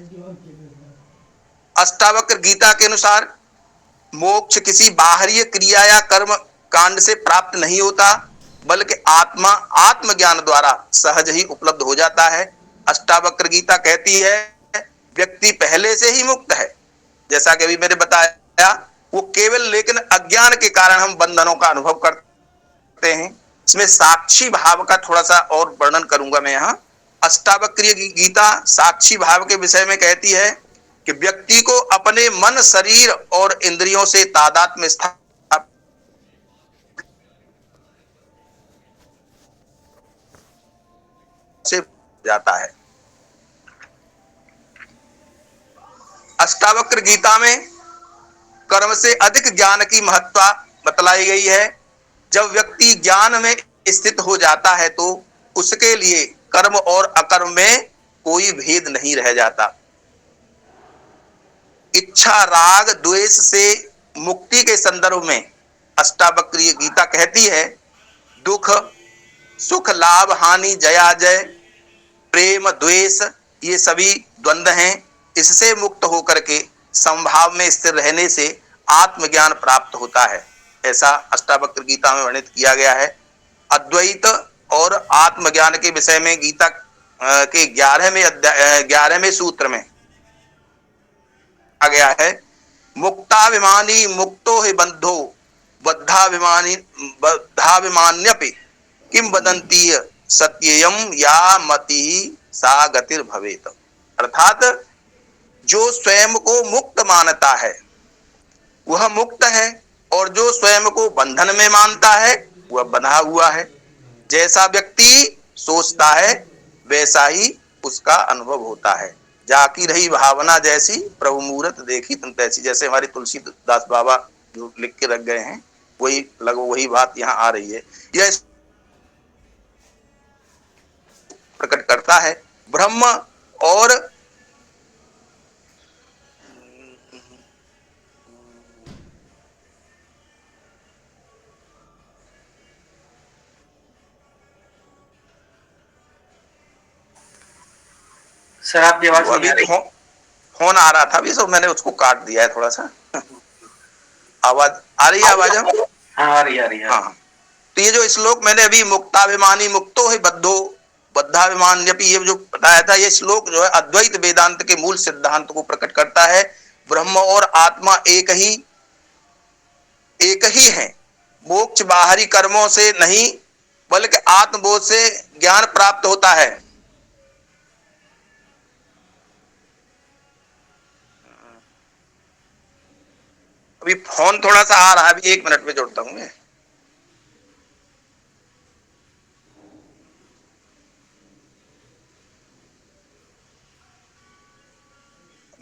अष्टावक्र गीता के अनुसार मोक्ष किसी बाहरी क्रिया या कर्म कांड से प्राप्त नहीं होता, बल्कि आत्मज्ञान द्वारा सहज ही उपलब्ध हो जाता है। अष्टावक्र गीता कहती है व्यक्ति पहले से ही मुक्त है। जैसा कि अभी मैंने बताया, वो केवल लेकिन अज्ञान के कारण हम बंधनों का अनुभव करते हैं। इसमें साक्षी भाव का थोड़ा सा और वर्णन करूंगा मैं यहाँ। अष्टावक्रीय गीता साक्षी भाव के विषय में कहती है कि व्यक्ति को अपने मन, शरीर और इंद्रियों से तादात्म्य स्थापित से जाता है। अष्टावक्र गीता में कर्म से अधिक ज्ञान की महत्ता बतलाई गई है। जब व्यक्ति ज्ञान में स्थित हो जाता है तो उसके लिए कर्म और अकर्म में कोई भेद नहीं रह जाता। इच्छा, राग, द्वेष से मुक्ति के संदर्भ में अष्टावक्रीय गीता कहती है दुख, सुख, लाभ, हानि, जया जय, प्रेम, द्वेष ये सभी द्वंद्व हैं। इससे मुक्त होकर के समभाव में स्थिर रहने से आत्मज्ञान प्राप्त होता है, ऐसा अष्टावक्र गीता में वर्णित किया गया है। अद्वैत और आत्मज्ञान के विषय में गीता के 11वें सूत्र में आ गया है मुक्ताभिमानी मुक्तो हि बंधो बद्धाभिमान्यपि किम वदन्ति सत्ययम या मति सा गतिर भवेत। अर्थात जो स्वयं को मुक्त मानता है वह मुक्त है, और जो स्वयं को बंधन में मानता है वह बंधा हुआ है। जैसा व्यक्ति सोचता है वैसा ही उसका अनुभव होता है। जाकी रही भावना जैसी प्रभु मूरत देखी तुम तैसी। जैसे हमारे तुलसीदास बाबा जो लिख के रख गए हैं वही लगभग वही बात यहाँ आ रही है। यह प्रकट करता है ब्रह्म और सर आपकी आवाज नहीं आ रही। फोन आ रहा था अभी, सब मैंने उसको काट दिया है थोड़ा सा। आवाज आ रही है? आवाज हाँ आ रही है। हाँ, तो ये जो श्लोक मैंने अभी मुक्ताभिमानी मुक्तो है बद्धो बद्धाभिमान्यपि ये जो बताया था, ये श्लोक जो है अद्वैत वेदांत के मूल सिद्धांत को प्रकट करता है। ब्रह्म और आत्मा एक ही है। मोक्ष बाहरी कर्मों से नहीं बल्कि आत्मबोध से ज्ञान प्राप्त होता है। अभी फोन थोड़ा सा आ रहा है, अभी 1 मिनट में जोड़ता हूं मैं।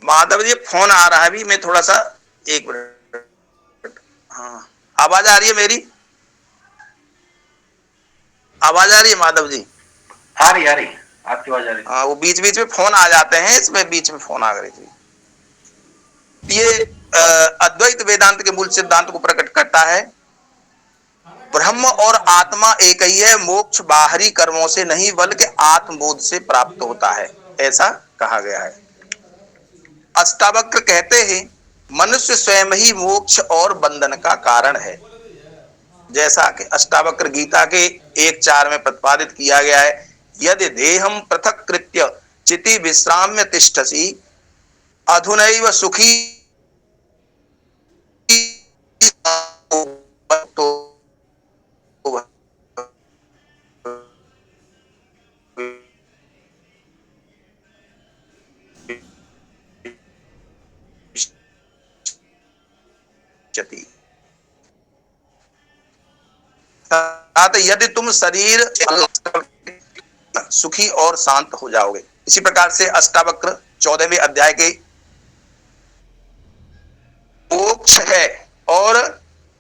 माधव जी फोन आ रहा है अभी, मैं थोड़ा सा 1 मिनट। हाँ, आवाज आ रही है मेरी? आवाज आ रही है माधव जी? आ रही आपकी आवाज आ रही। हाँ, वो बीच बीच में फोन आ जाते हैं, इसमें बीच में फोन आ गई थी। ये अद्वैत वेदांत के मूल सिद्धांत को प्रकट करता है। ब्रह्म और आत्मा एक ही है। मोक्ष बाहरी कर्मों से नहीं बल्कि आत्मबोध से प्राप्त होता है, ऐसा कहा गया है। अष्टावक्र कहते हैं मनुष्य स्वयं ही मोक्ष और बंधन का कारण है। जैसा कि अष्टावक्र गीता के 1:4 में प्रतिपादित किया गया है यदि देहम पृथक कृत्य चिति विश्राम्य तिष्ठसि अधुनैव सुखी तो यदि तुम शरीर सुखी और शांत हो जाओगे। इसी प्रकार से अष्टावक्र 14वें अध्याय के मोक्ष है और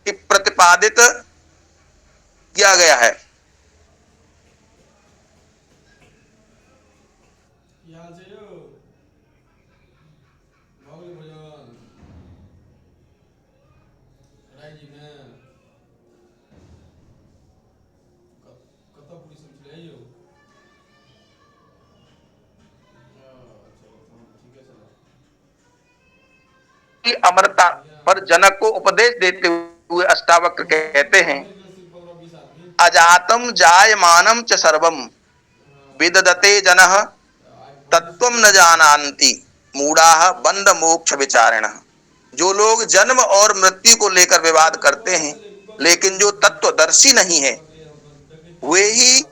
प्रतिपादित किया गया है। अमरता पर जनक को उपदेश देते हुए अष्टावक्र कहते हैं, अजातम जायमानम च सर्वम विदधते जनः तत्वम न जानन्ति मूढ़ाः बंध मोक्ष विचारिणः। जो लोग जन्म और मृत्यु को लेकर विवाद करते हैं, लेकिन जो तत्वदर्शी नहीं है, वे ही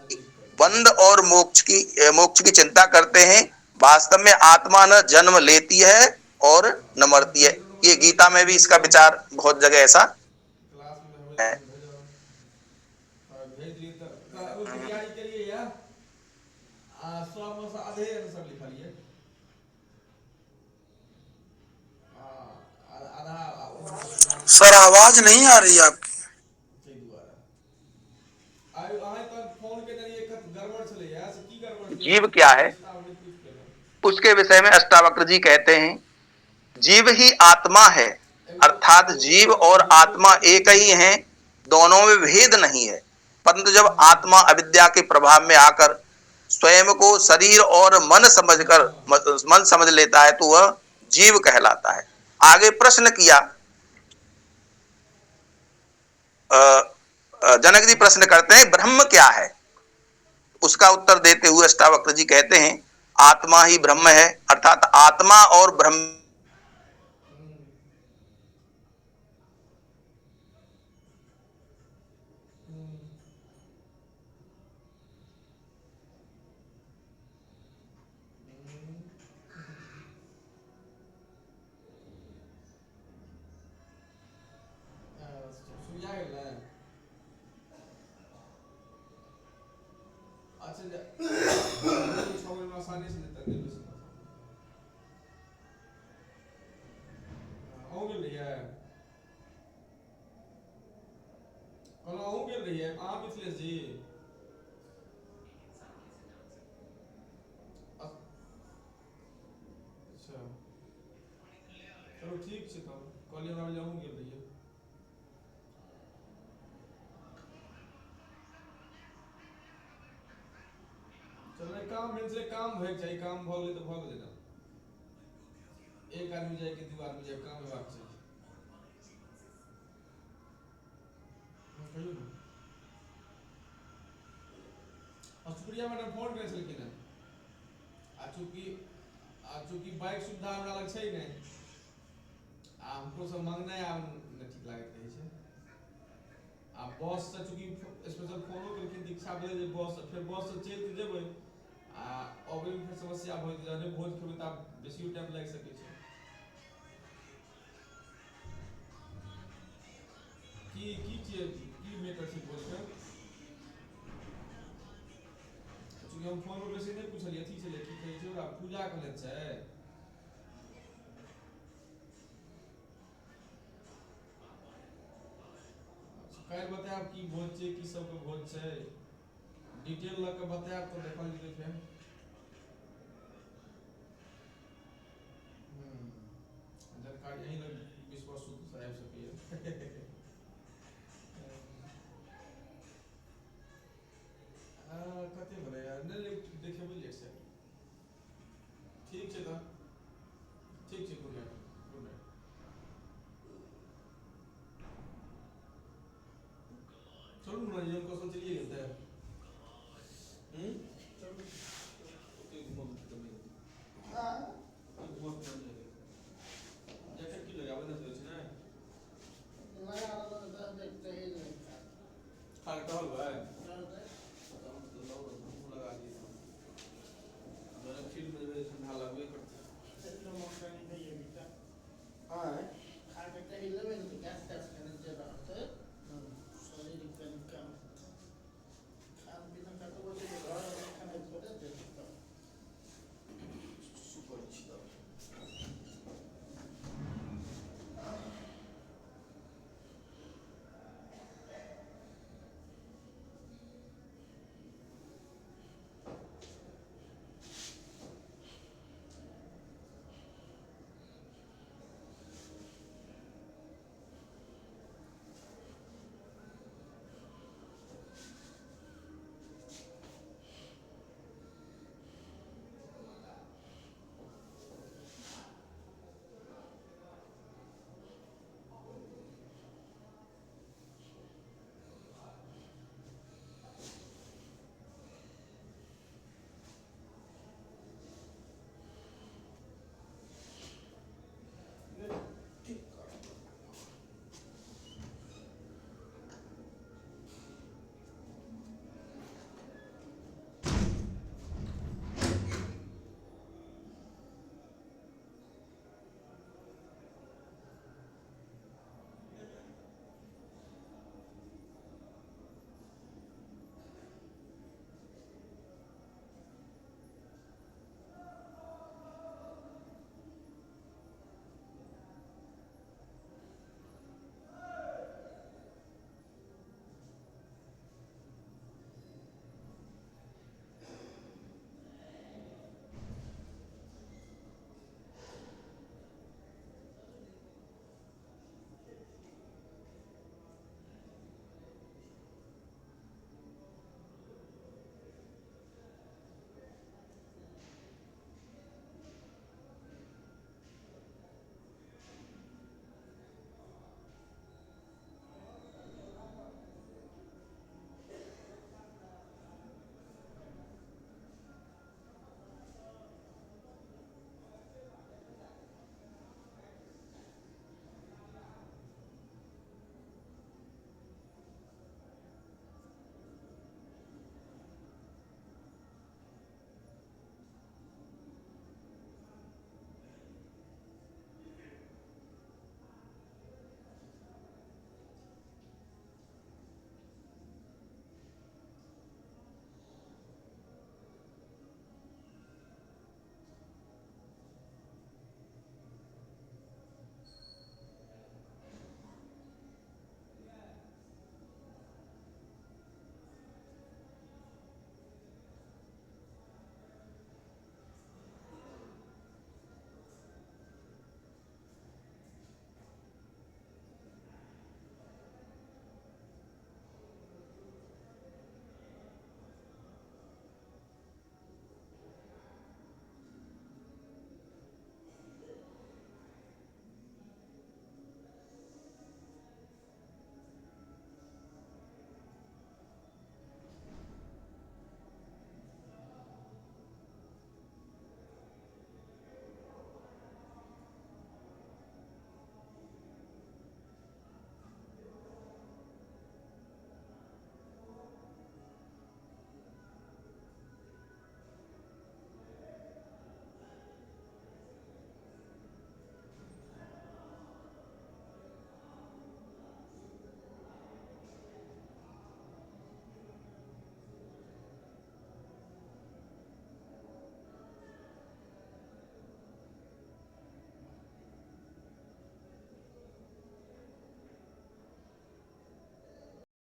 बंध और मोक्ष की चिंता करते हैं। वास्तव में आत्मा न जन्म लेती है और न मरती है। ये गीता में भी इसका विचार बहुत जगह ऐसा है। सर आवाज नहीं आ रही आपकी। जीव क्या है, उसके विषय में अष्टावक्र जी कहते हैं, जीव ही आत्मा है, अर्थात जीव और आत्मा एक ही हैं, दोनों में भेद नहीं है। परंतु जब आत्मा अविद्या के प्रभाव में आकर स्वयं को शरीर और मन समझ लेता है तो वह जीव कहलाता है। आगे प्रश्न किया, जनक जी प्रश्न करते हैं, ब्रह्म क्या है? उसका उत्तर देते हुए अष्टावक्र जी कहते हैं, आत्मा ही ब्रह्म है, अर्थात आत्मा और ब्रह्म